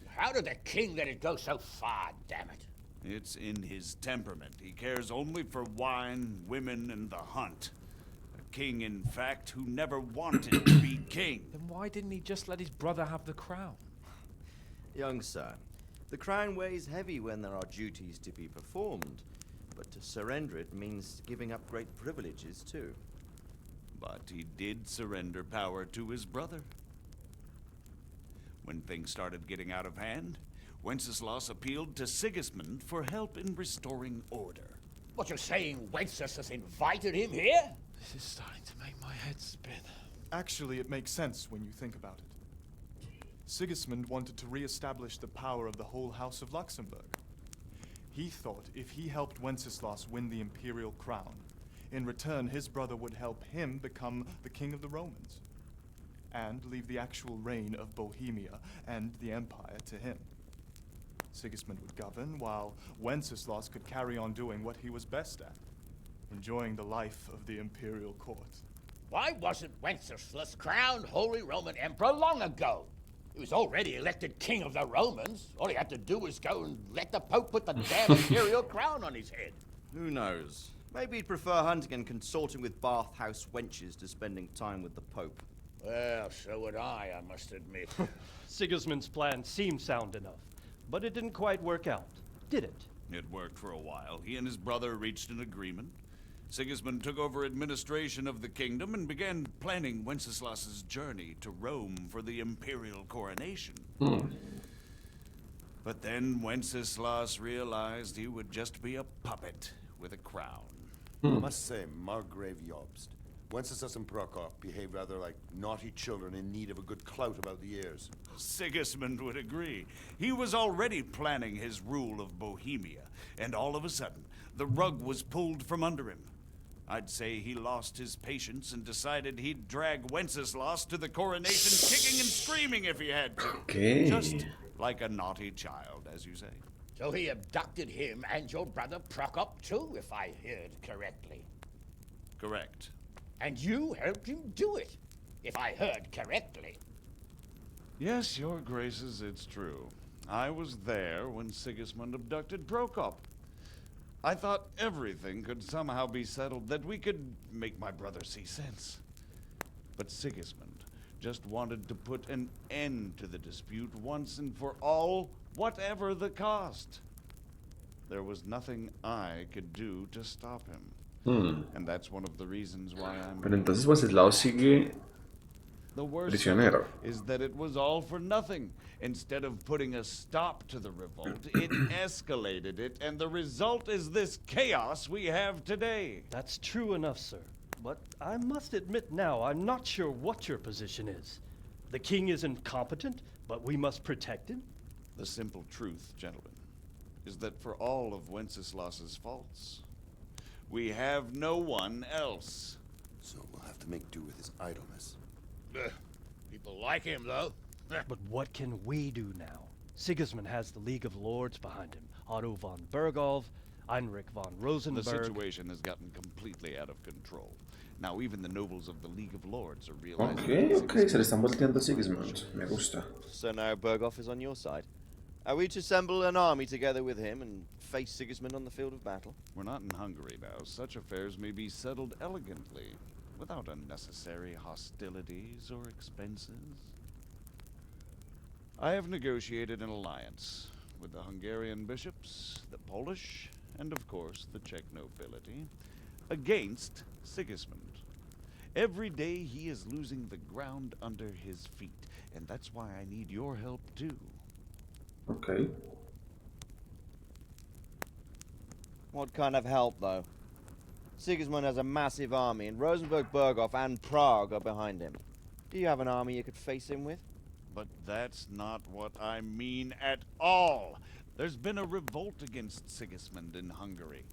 How did the king let it go so far, damn it?
It's in his temperament. He cares only for wine, women, and the hunt. A king, in fact, who never wanted to be king.
Then why didn't he just let his brother have the crown?
Young sir, the crown weighs heavy when there are duties to be performed, but to surrender it means giving up great privileges too.
But he did surrender power to his brother. When things started getting out of hand, Wenceslas appealed to Sigismund for help in restoring order.
What, you're saying Wenceslas invited him here?
This is starting to make my head spin.
Actually, it makes sense when you think about it. Sigismund wanted to re-establish the power of the whole House of Luxembourg. He thought if he helped Wenceslas win the imperial crown, in return his brother would help him become the king of the Romans, and leave the actual reign of Bohemia and the empire to him. Sigismund would govern, while Wenceslas could carry on doing what he was best at, enjoying the life of the imperial court.
Why wasn't Wenceslas crowned Holy Roman Emperor long ago? He was already elected king of the Romans. All he had to do was go and let the Pope put the damn imperial crown on his head.
Who knows? Maybe he'd prefer hunting and consorting with bathhouse wenches to spending time with the Pope.
Well, so would I must admit.
Sigismund's plan seemed sound enough, but it didn't quite work out, did it?
It worked for a while. He and his brother reached an agreement. Sigismund took over administration of the kingdom and began planning Wenceslas's journey to Rome for the imperial coronation. But then Wenceslas realized he would just be a puppet with a crown.
I must say, Margrave Jobst, Wenceslas and Prokop behave rather like naughty children in need of a good clout about the ears.
Sigismund would agree. He was already planning his rule of Bohemia, and all of a sudden, the rug was pulled from under him. I'd say he lost his patience and decided he'd drag Wenceslas to the coronation kicking and screaming if he had to.
Okay.
Just like a naughty child, as you say.
So he abducted him and your brother Prokop too, if I heard correctly.
Correct.
And you helped him do it, if I heard correctly.
Yes, your graces, it's true. I was there when Sigismund abducted Prokop. I thought everything could somehow be settled, that we could make my brother see sense. But Sigismund just wanted to put an end to the dispute once and for all, whatever the cost. There was nothing I could do to stop him. And that's one of the reasons why I'm...
Pero entonces Wenceslao sigue
The worst
Prisionero.
is that it was all for nothing. Instead of putting a stop to the revolt, it escalated it, and the result is this chaos we have today.
That's true enough, sir. But I must admit now, I'm not sure what your position is. The king is incompetent, but we must protect him?
The simple truth, gentlemen, is that for all of Wenceslas's faults, we have no one else.
So we'll have to make do with his idleness.
People like him, though.
But what can we do now? Sigismund has the League of Lords behind him. Otto von Bergholf, Heinrich von Rosenberg.
The situation has gotten completely out of control. Now even the nobles of the League of Lords are realizing...
Ok, se le están volteando a Sigismund. Me gusta.
So now Bergholf is on your side. Are we to assemble an army together with him and face Sigismund on the field of battle?
We're not in Hungary now. Such affairs may be settled elegantly, without unnecessary hostilities or expenses. I have negotiated an alliance with the Hungarian bishops, the Polish, and of course the Czech nobility, against Sigismund. Every day he is losing the ground under his feet, and that's why I need your help too.
Ok.
What kind of help, though? Sigismund has a massive army, and Rosenberg, Berghof, and Prague are behind him. Do you have an army you could face him with?
But that's not what I mean at all. There's been a revolt against Sigismund in Hungary,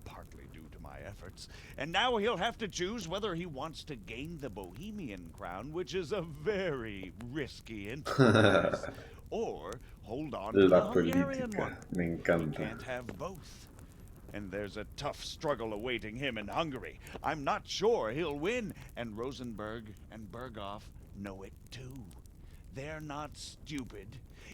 partly due to my efforts, and now he'll have to choose whether he wants to gain the Bohemian crown, which is a very risky enterprise, or hold on to the
La
Hungarian
política.
one.
Me
He
encanta.
can't have both. And there's a tough struggle awaiting him in Hungary. I'm not sure he'll win, and Rosenberg and Berghof know it too. They're not stupid.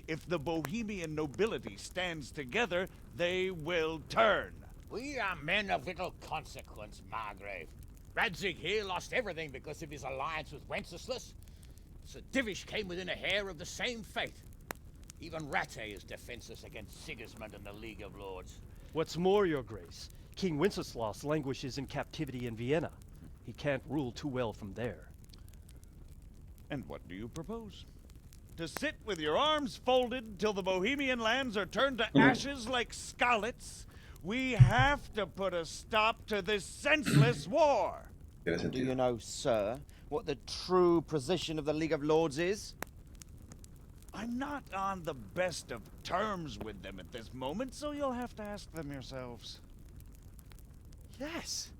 If the Bohemian nobility stands together, they will turn.
We are men of little consequence, Margrave. Radzig here lost everything because of his alliance with Wenceslas. Sir Divish came within a hair of the same fate. Even Rattay is defenseless against Sigismund and the League of Lords.
What's more, your grace, King Wenceslas languishes in captivity in Vienna. He can't rule too well from there.
And what do you propose? To sit with your arms folded till the Bohemian lands are turned to ashes like Skalitz? We have to put a stop to this senseless war.
Do you know, sir, what the true position of the League of Lords is?
I'm not on the best of terms with them at this moment, so you'll have to ask them yourselves.
Yes.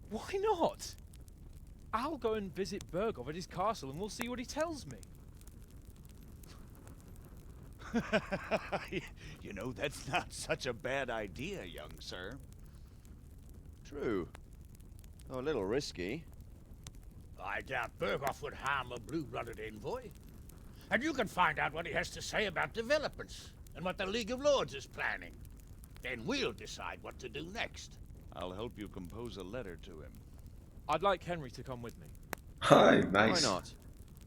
Why not? I'll go and visit Berghof at his castle and we'll see what he tells me.
You know, that's not such a bad idea, young sir.
True. Though a little risky.
I doubt Berghof would harm a blue-blooded envoy. And you can find out what he has to say about developments and what the League of Lords is planning. Then we'll decide what to do next.
I'll help you compose a letter to him.
I'd like Henry to come with me.
Hi, nice.
Why not?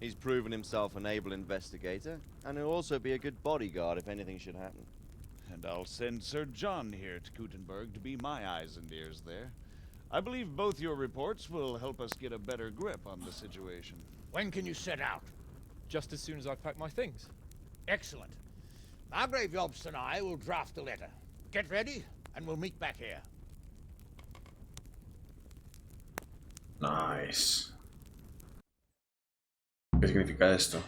He's proven himself an able investigator, and he'll also be a good bodyguard if anything should happen.
And I'll send Sir John here to Kuttenberg to be my eyes and ears there. I believe both your reports will help us get a better grip on the situation.
When can you set out?
Just as soon as I pack my things.
Excellent. Margrave Jobst and I will draft a letter. Get ready, and we'll meet back here.
Nice. ¿Qué significa esto?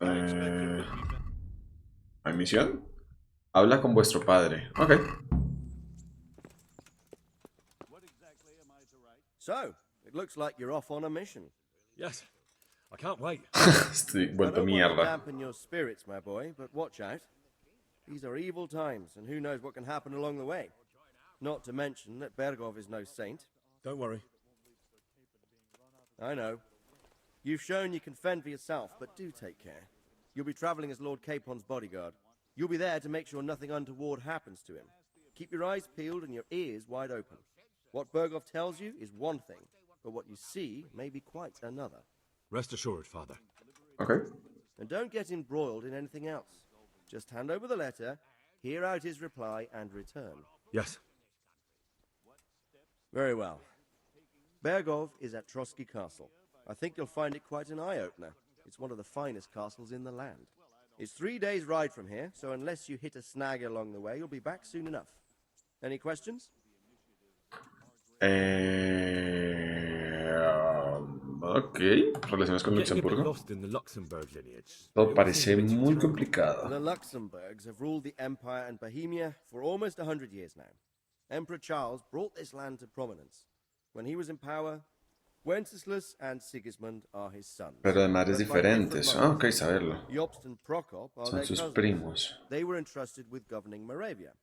¿Hay misión? Habla con vuestro padre. Ok.
So, it looks like you're off on a mission.
Yes, I can't wait.
Estoy
I
vuelto
don't want to
mierda.
dampen your spirits, my boy, but watch out. These are evil times, and who knows what can happen along the way. Not to mention that Berghof is no saint.
Don't worry.
I know. You've shown you can fend for yourself, but do take care. You'll be traveling as Lord Capon's bodyguard. You'll be there to make sure nothing untoward happens to him. Keep your eyes peeled and your ears wide open. What Berghof tells you is one thing, but what you see may be quite another.
Rest assured, Father.
Okay.
And don't get embroiled in anything else. Just hand over the letter, hear out his reply, and return.
Yes.
Very well. Bergov is at Trotsky Castle. I think you'll find it quite an eye-opener. It's one of the finest castles in the land. It's 3 days' ride from here, so unless you hit a snag along the way, you'll be back soon enough. Any questions?
Ok, relaciones con Luxemburgo.
Lost in the Luxembourg lineage.
Todo parece muy complicado.
The Luxembourgs have ruled the Empire and Bohemia for almost 100 years now. Emperor Charles brought this land to prominence. When he was in power, Wenceslas and Sigismund are his sons.
Pero de madres diferentes. Ah, ok, saberlo.
Jobst and Prokop are
Son
their
sus
cousins.
primos.
They were entrusted with governing Moravia.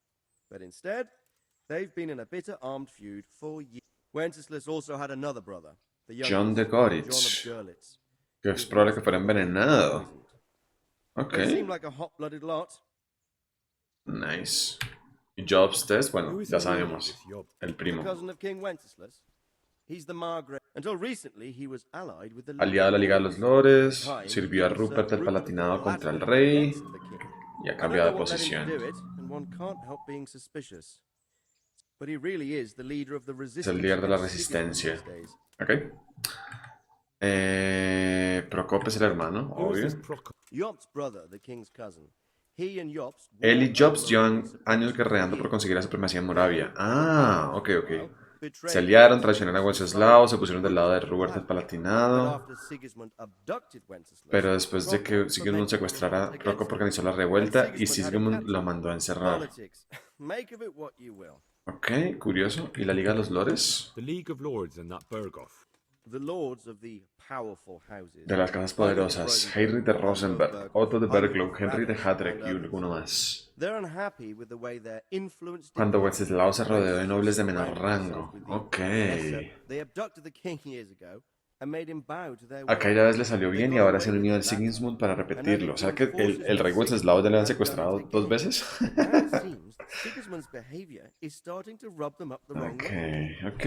But instead, they've been in a bitter armed feud for years. Wenceslas also had another brother, the youngest,
John de Goritz.
John of Görlitz.
Que es probable que fuera envenenado. Ok.
They seem like a hot-blooded lot.
Nice. Y Jobs Test, bueno, ya sabemos. El primo.
Cousin of King Wenceslas. He's the Margrave. Until recently, he was allied with the
Aliado a la Liga de los Lores, sirvió a Rupert el Palatinado contra el rey y ha cambiado de posición.
But he really is the leader of the
Es
resistance.
el líder de la resistencia. Ok. Procop es el hermano, obvio.
Jobst's brother, the king's cousin. He and Jobst.
Él y Jobst llevan años guerreando por conseguir la supremacía en Moravia. Ah, ok, ok. Se aliaron, traicionaron a Wenceslao, se pusieron del lado de Rupert el Palatinado. Pero después de que Sigismund secuestrara, Procop organizó la revuelta y Sigismund lo mandó a encerrar. Ok, curioso. ¿Y la Liga de los Lores?
The League of Lords and that Berghoff.
The lords of the powerful houses.
De las casas poderosas, Heinrich de Rosenberg, Otto de Berglow, Henry de Hadreck y alguno más.
They're unhappy with the way their influence.
Cuando Wenceslao se rodeó de nobles de menor rango. Ok.
They abducted the king years ago and made him bow to their
A Aquella vez le salió bien y ahora se han unido al Sigismund para repetirlo. O sea que el rey Wenceslao ya le han secuestrado 2 veces.
Sigismund's behavior is starting to rub them up the wrong way.
Ok.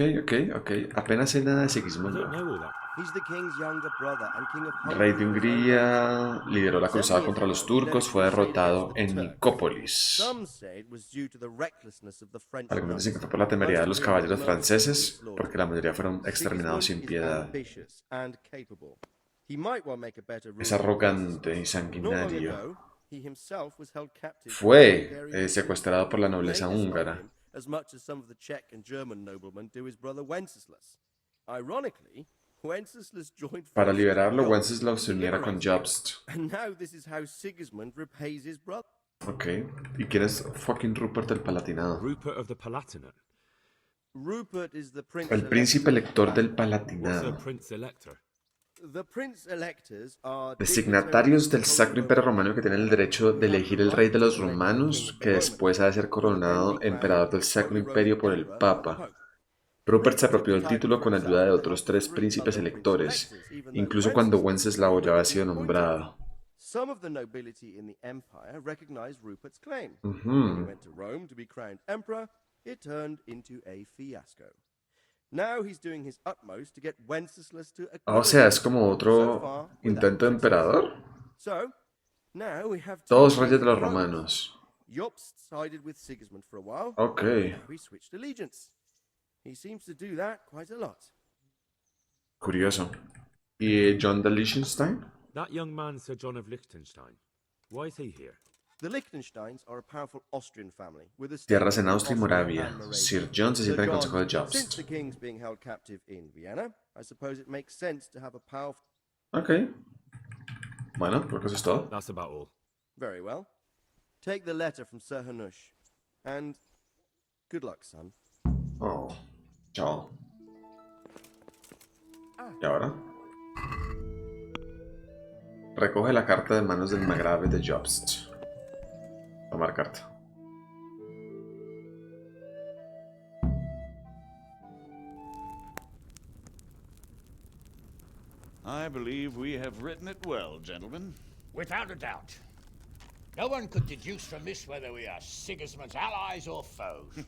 Apenas sé nada de Sigismund.
He's the king's younger brother and king of
Rey de Hungría, lideró la cruzada contra los turcos, fue derrotado en Nicópolis.
Some say it was due to the recklessness of the French.
Algunos dicen que fue por la temeridad de los caballeros franceses, porque la mayoría fueron exterminados sin piedad. Es arrogante y sanguinario. Fue secuestrado por la nobleza húngara.
As much as some of the Czech and German noblemen do his brother Wenceslas. Ironically, Wenceslas joined
Para liberarlo, Wenceslao se uniera con Jobst.
And now this is how Sigismund repays his brother.
Ok. ¿Y quién es fucking Rupert el Palatinado?
Rupert of the Palatinate.
Rupert is the prince.
El príncipe elector del
What's a
Palatinado.
prince elector?
The prince electors are
Designatarios del Sacro Imperio Romano que tienen el derecho de elegir el rey de los romanos, que después ha de ser coronado emperador del Sacro Imperio por el Papa. Rupert se apropió del título con ayuda de otros 3 príncipes electores, incluso cuando Wenceslao ya había sido nombrado.
Some of the nobility in the empire recognized Rupert's claim.
Ujú.
When he went to Rome to be crowned emperor, it turned into a fiasco. Now he's doing his utmost to get Wenceslas to
O sea, es como otro intento de emperador.
So, now we have
Todos reyes de los romanos.
Jobst sided with Sigismund for a while.
Ok.
Now he switched allegiance. He seems to do that quite a lot.
Curioso. ¿Y John de Liechtenstein?
That young man, Sir John of Liechtenstein. Why is he here?
The Liechtensteins are a powerful Austrian family with a
Tierras en Austria y Moravia.
and Moravia.
Sir John se sienta en el consejo de
Since
Jobst.
the king's being held captive in Vienna, I suppose it makes sense to have a powerful.
Ok. Bueno, creo que eso es todo.
That's about all.
Very well. Take the letter from Sir Hanush, and good luck, son.
Oh. Chao. ¿Y ahora? Recoge la carta de manos del margrave de Jobst. Tomar carta.
I believe we have written it well, gentlemen.
Without a doubt. No one could deduce from this whether we are Sigismund's allies or foes.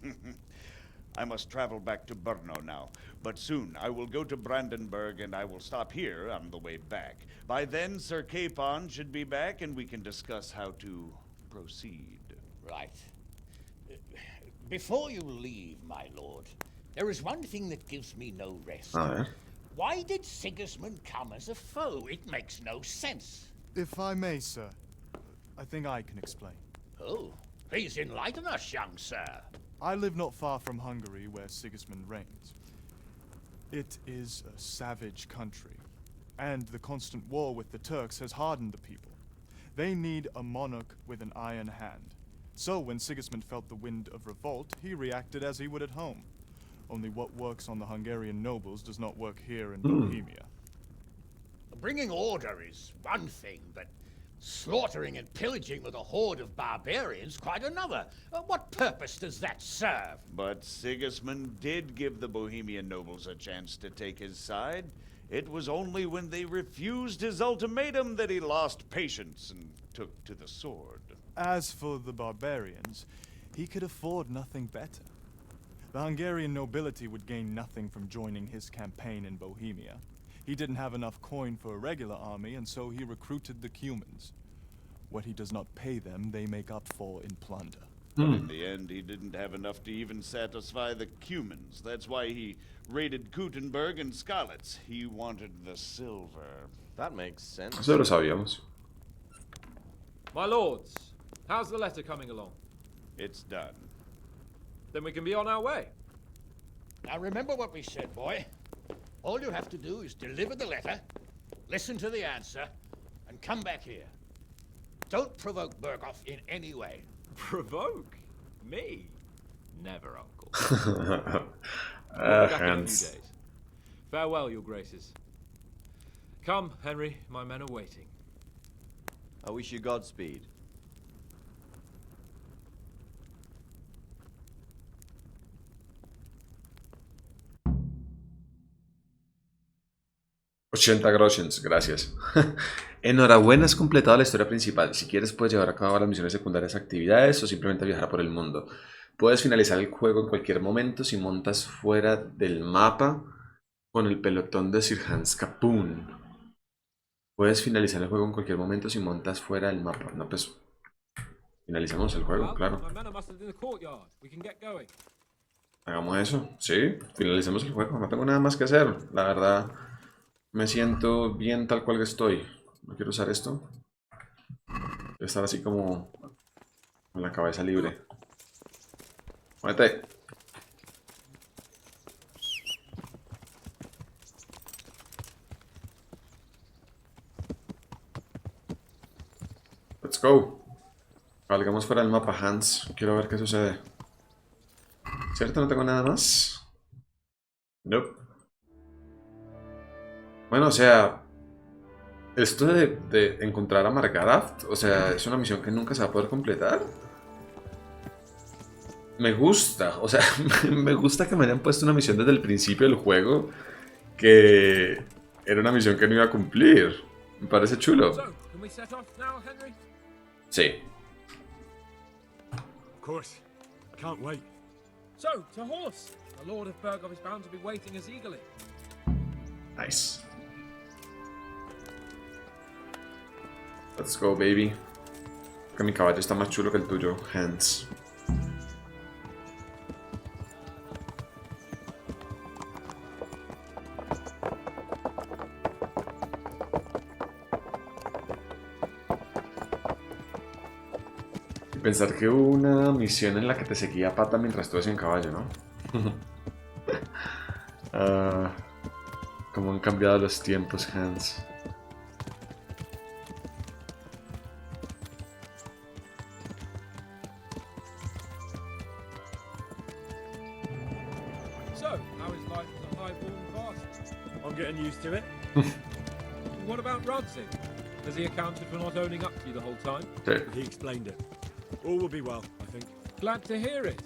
I must travel back to Brno now, but soon I will go to Brandenburg and I will stop here on the way back. By then, Sir Capon should be back and we can discuss how to proceed.
Right. Before you leave, my lord, There is one thing that gives me no rest.
A ver.
Why did Sigismund come as a foe? It makes no sense.
If I may, sir, I think I can explain.
Oh, please enlighten us, young sir.
I live not far from Hungary, where Sigismund reigns. It is a savage country, and the constant war with the Turks has hardened the people. They need a monarch with an iron hand. So when Sigismund felt the wind of revolt, he reacted as he would at home. Only what works on the Hungarian nobles does not work here in Bohemia.
Bringing order is one thing, but slaughtering and pillaging with a horde of barbarians quite another. What purpose does that serve?
But Sigismund did give the Bohemian nobles a chance to take his side. It was only when they refused his ultimatum that he lost patience and took to the sword.
As for the barbarians, he could afford nothing better. The Hungarian nobility would gain nothing from joining his campaign in Bohemia. He didn't have enough coin for a regular army, and so he recruited the Cumans. What he does not pay them, they make up for in plunder.
But in the end, he didn't have enough to even satisfy the Cumans. That's why he raided Kuttenberg and Skalitz. He wanted the silver.
That makes sense.
Eso lo sabíamos.
My lords, how's the letter coming along?
It's done.
Then we can be on our way.
Now remember what we said, boy. All you have to do is deliver the letter, listen to the answer, and come back here. Don't provoke Berghoff in any way.
Provoke? Me? Never, Uncle.
Hans.
Back in a few days. Farewell, your graces. Come, Henry, my men are waiting.
I wish you Godspeed.
$80 groshens, gracias. Enhorabuena, has completado la historia principal. Si quieres puedes llevar a cabo las misiones secundarias, actividades o simplemente viajar por el mundo. Puedes finalizar el juego en cualquier momento si montas fuera del mapa con el pelotón de Sir Hans Capun. Puedes finalizar el juego en cualquier momento si montas fuera del mapa. No, pues finalizamos el juego, claro. Hagamos eso, sí, finalicemos el juego. No tengo nada más que hacer, la verdad. Me siento bien tal cual que estoy. No quiero usar esto. Quiero estar así como con la cabeza libre. Muévete. Let's go. Cabalgamos fuera del mapa, Hans. Quiero ver qué sucede. ¿Cierto? ¿No tengo nada más? Nope. Bueno, o sea, esto de encontrar a Margarath, o sea, es una misión que nunca se va a poder completar. Me gusta, o sea, me gusta que me hayan puesto una misión desde el principio del juego que era una misión que no iba a cumplir. Me parece chulo. Sí.
Of course. Can't wait.
So, to horse. The Lord of Berghoff is bound to be waiting us eagerly.
Nice. Let's go, baby. Que mi caballo está más chulo que el tuyo, Hans. Y pensar que hubo una misión en la que te seguía a pata mientras tú eres en caballo, ¿no? Cómo han cambiado los tiempos, Hans.
To it.
What about Rodzig? Has he accounted for not owning up to you the whole time?
He explained it. All will be well, I think.
Glad to hear it.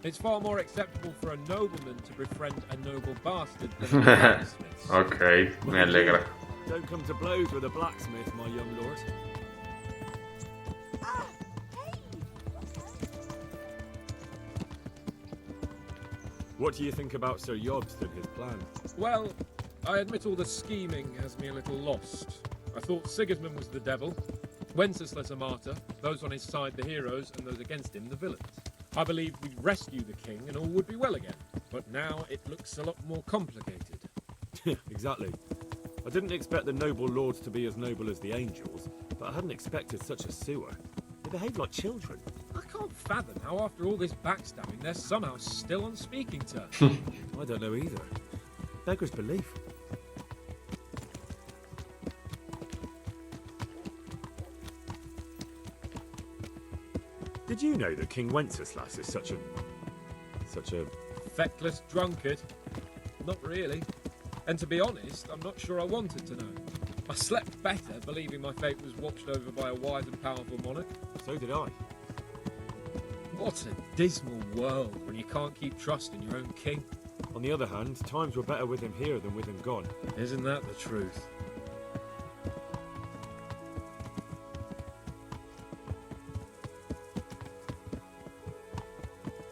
It's far more acceptable for a nobleman to befriend a noble bastard than a blacksmith.
Okay, me alegra.
Don't come to blows with a blacksmith, my young lord. What do you think about Sir Jobst and his plan?
Well, I admit all the scheming has me a little lost. I thought Sigismund was the devil, Wenceslas a martyr, those on his side the heroes, and those against him the villains. I believed we'd rescue the king and all would be well again. But now it looks a lot more complicated.
Exactly. I didn't expect the noble lords to be as noble as the angels, but I hadn't expected such a sewer. They behave like children.
I can't fathom how after all this backstabbing they're somehow still on speaking terms.
I don't know either. Beggar's belief. Did you know that King Wenceslas is such a
feckless drunkard? Not really. And to be honest, I'm not sure I wanted to know. I slept better believing my fate was watched over by a wise and powerful monarch.
So did I.
What a dismal world when you can't keep trust in your own king.
On the other hand, times were better with him here than with him gone.
Isn't that the truth?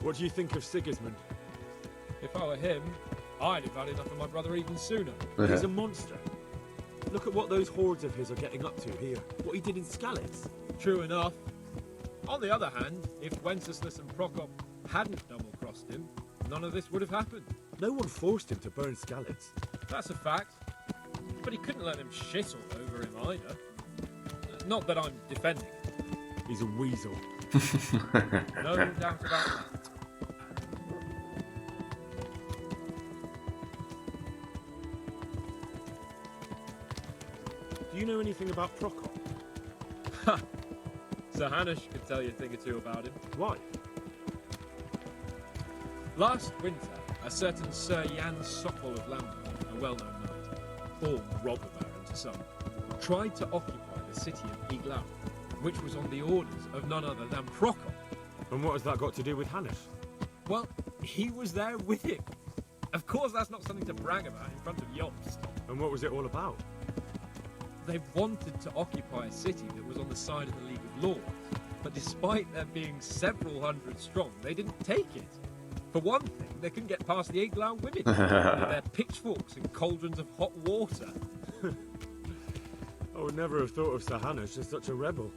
What do you think of Sigismund?
If I were him, I'd have had enough of my brother even sooner.
He's a monster. Look at what those hordes of his are getting up to here. What he did in Skalitz.
True enough. On the other hand, if Wenceslas and Prokop hadn't double-crossed him, none of this would have happened.
No one forced him to burn Skalitz.
That's a fact. But he couldn't let them shit all over him either. Not that I'm defending him.
He's a weasel.
No doubt about that.
Do you know anything about Prokop?
Sir Hanush could tell you a thing or two about him.
Why?
Last winter, a certain Sir Jan Sokol of Lambeth, a well-known knight, or robber baron to some, tried to occupy the city of Iglau, which was on the orders of none other than Prokop.
And what has that got to do with Hanush?
Well, he was there with him. Of course, that's not something to brag about in front of Jobst.
And what was it all about?
They wanted to occupy a city that was on the side of the League of Lords, but despite there being several hundred strong, they didn't take it. For one thing, they couldn't get past the Iglau women with their pitchforks and cauldrons of hot water.
I would never have thought of Sir Hanush as such a rebel.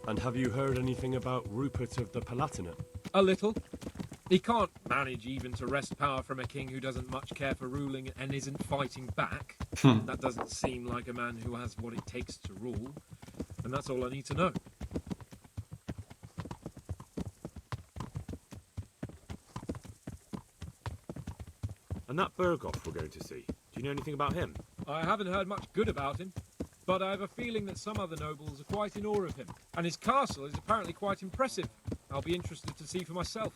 And have you heard anything about Rupert of the Palatinate?
A little. He can't manage even to wrest power from a king who doesn't much care for ruling and isn't fighting back. That doesn't seem like a man who has what it takes to rule. And that's all I need to know.
And that Berghoff we're going to see, do you know anything about him?
I haven't heard much good about him, but I have a feeling that some other nobles are quite in awe of him. And his castle is apparently quite impressive. I'll be interested to see for myself.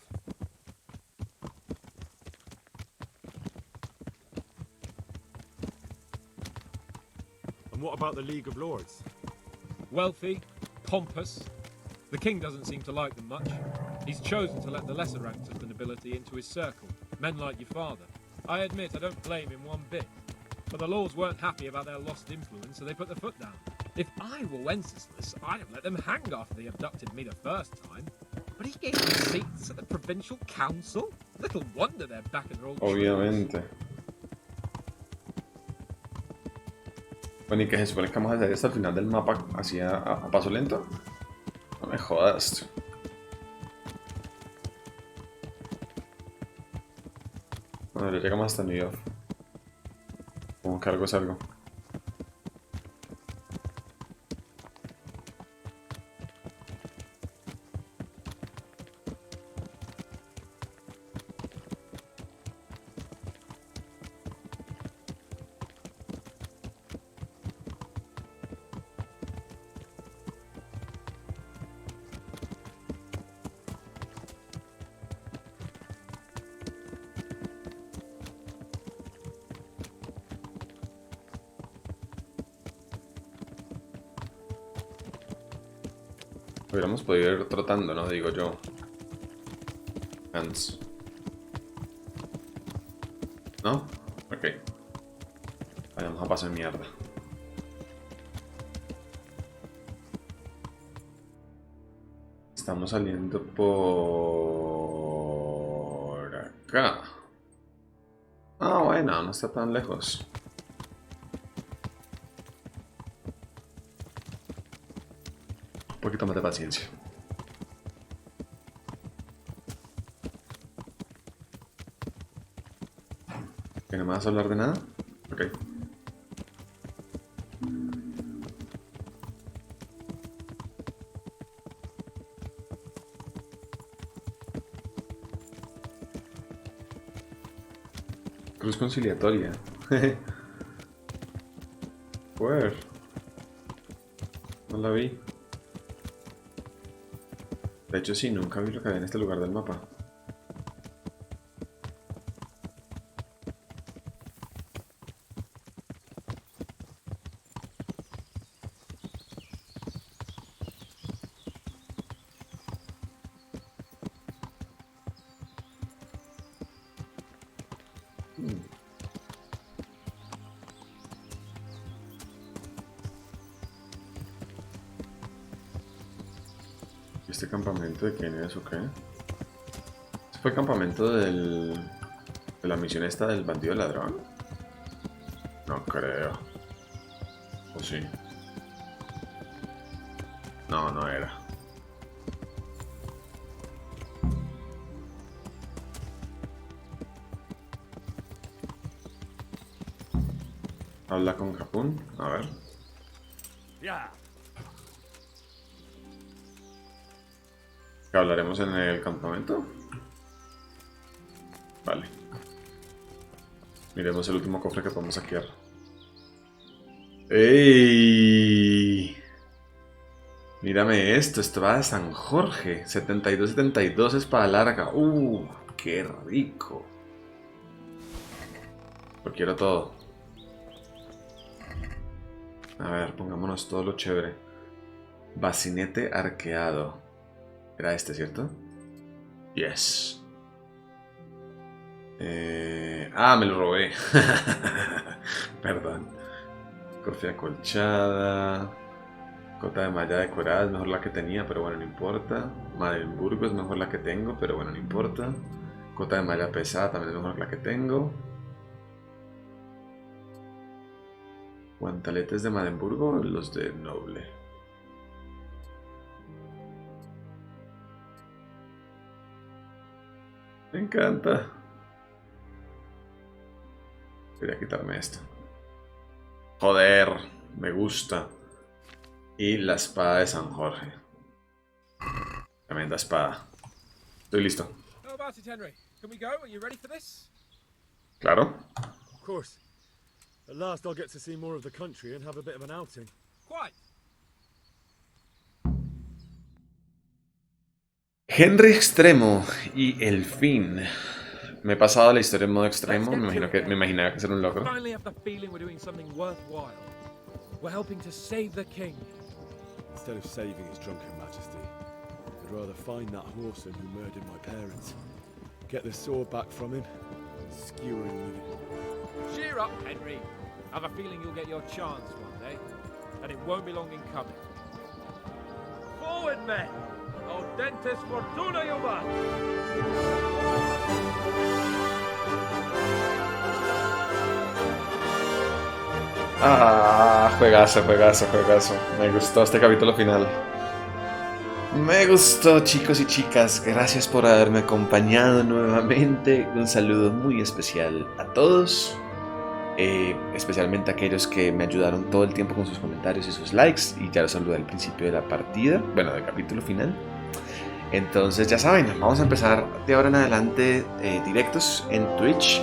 And what about the League of Lords?
Wealthy, pompous. The king doesn't seem to like them much. He's chosen to let the lesser ranks of the nobility into his circle, men like your father. I admit I don't blame him one bit. But the lords weren't happy about their lost influence, so they put their foot down. If I were Wenceslas, I'd have let them hang after they abducted me the first time. But he gave me seats at the provincial council? Little wonder they're back in their old
Obviamente. Bueno, ¿y qué se supone que vamos a hacer hasta el final del mapa así a paso lento? No me jodas. Bueno, ya llegamos hasta New York. Como que algo es algo. Hubiéramos podido ir trotando, ¿no? Digo yo. Hans. ¿No? Ok. Vayamos a paso de mierda. Estamos saliendo por acá. Ah, bueno, no está tan lejos. Un poquito más de paciencia. ¿Que no me vas a hablar de nada? Ok. Cruz conciliatoria. Where? No la vi. De hecho, sí, nunca vi lo que había en este lugar del mapa. ¿Este campamento de quién es o qué? ¿Este fue el campamento de la misión esta del bandido ladrón? No creo. ¿O sí? No, no era. Habla con Capún, a ver.
Ya.
¿Que hablaremos en el campamento? Vale. Miremos el último cofre que podemos saquear. ¡Ey! Mírame esto, espada de San Jorge. 72-72 espada larga. ¡Qué rico! Lo quiero todo. A ver, pongámonos todo lo chévere. Bacinete arqueado. Era este, ¿cierto? Yes. Me lo robé. Perdón. Cofia acolchada. Cota de malla decorada es mejor la que tenía, pero bueno, no importa. Madenburgo es mejor la que tengo, pero bueno, no importa. Cota de malla pesada también es mejor la que tengo. Guantaletes de Madenburgo, los de noble. Me encanta. Quería quitarme esto. Joder, me gusta. Y la espada de San Jorge. Tremenda espada. Estoy listo.
How about it, Henry? Can we go? Are you ready for this?
Claro.
Of course. At last I'll get to see more of the country and have a bit of an outing.
Quite.
Henry Extremo y el fin. Me he pasado la historia en modo extremo. Me imaginaba que era un logro.
Finally have the feeling we're doing something worthwhile. We're helping to save the king.
Instead of saving his drunken majesty, I'd rather find that whoreson who murdered my parents, get the sword back from him, and skewer him with it.
Cheer up, Henry. I have a feeling you'll get your chance one day, and it won't be long in coming. Forward, men! Audentes fortuna iubat!
Juegazo, juegazo, juegazo. Me gustó este capítulo final. Me gustó, chicos y chicas. Gracias por haberme acompañado nuevamente. Un saludo muy especial a todos. Especialmente a aquellos que me ayudaron todo el tiempo con sus comentarios y sus likes. Y ya los saludé al principio de la partida. Bueno, del capítulo final. Entonces ya saben, vamos a empezar de ahora en adelante directos en Twitch,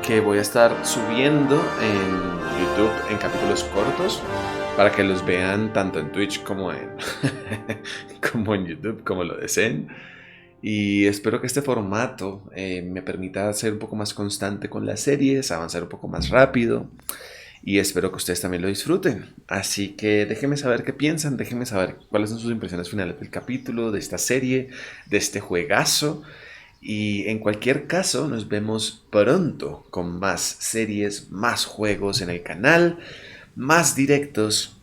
que voy a estar subiendo en YouTube en capítulos cortos para que los vean tanto en Twitch como en como en YouTube, como lo deseen. Y espero que este formato me permita ser un poco más constante con las series, avanzar un poco más rápido. Y espero que ustedes también lo disfruten. Así que déjenme saber qué piensan, déjenme saber cuáles son sus impresiones finales del capítulo, de esta serie, de este juegazo. Y en cualquier caso, nos vemos pronto con más series, más juegos en el canal, más directos.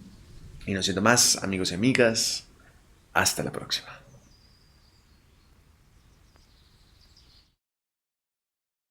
Y no siendo más, amigos y amigas, hasta la próxima.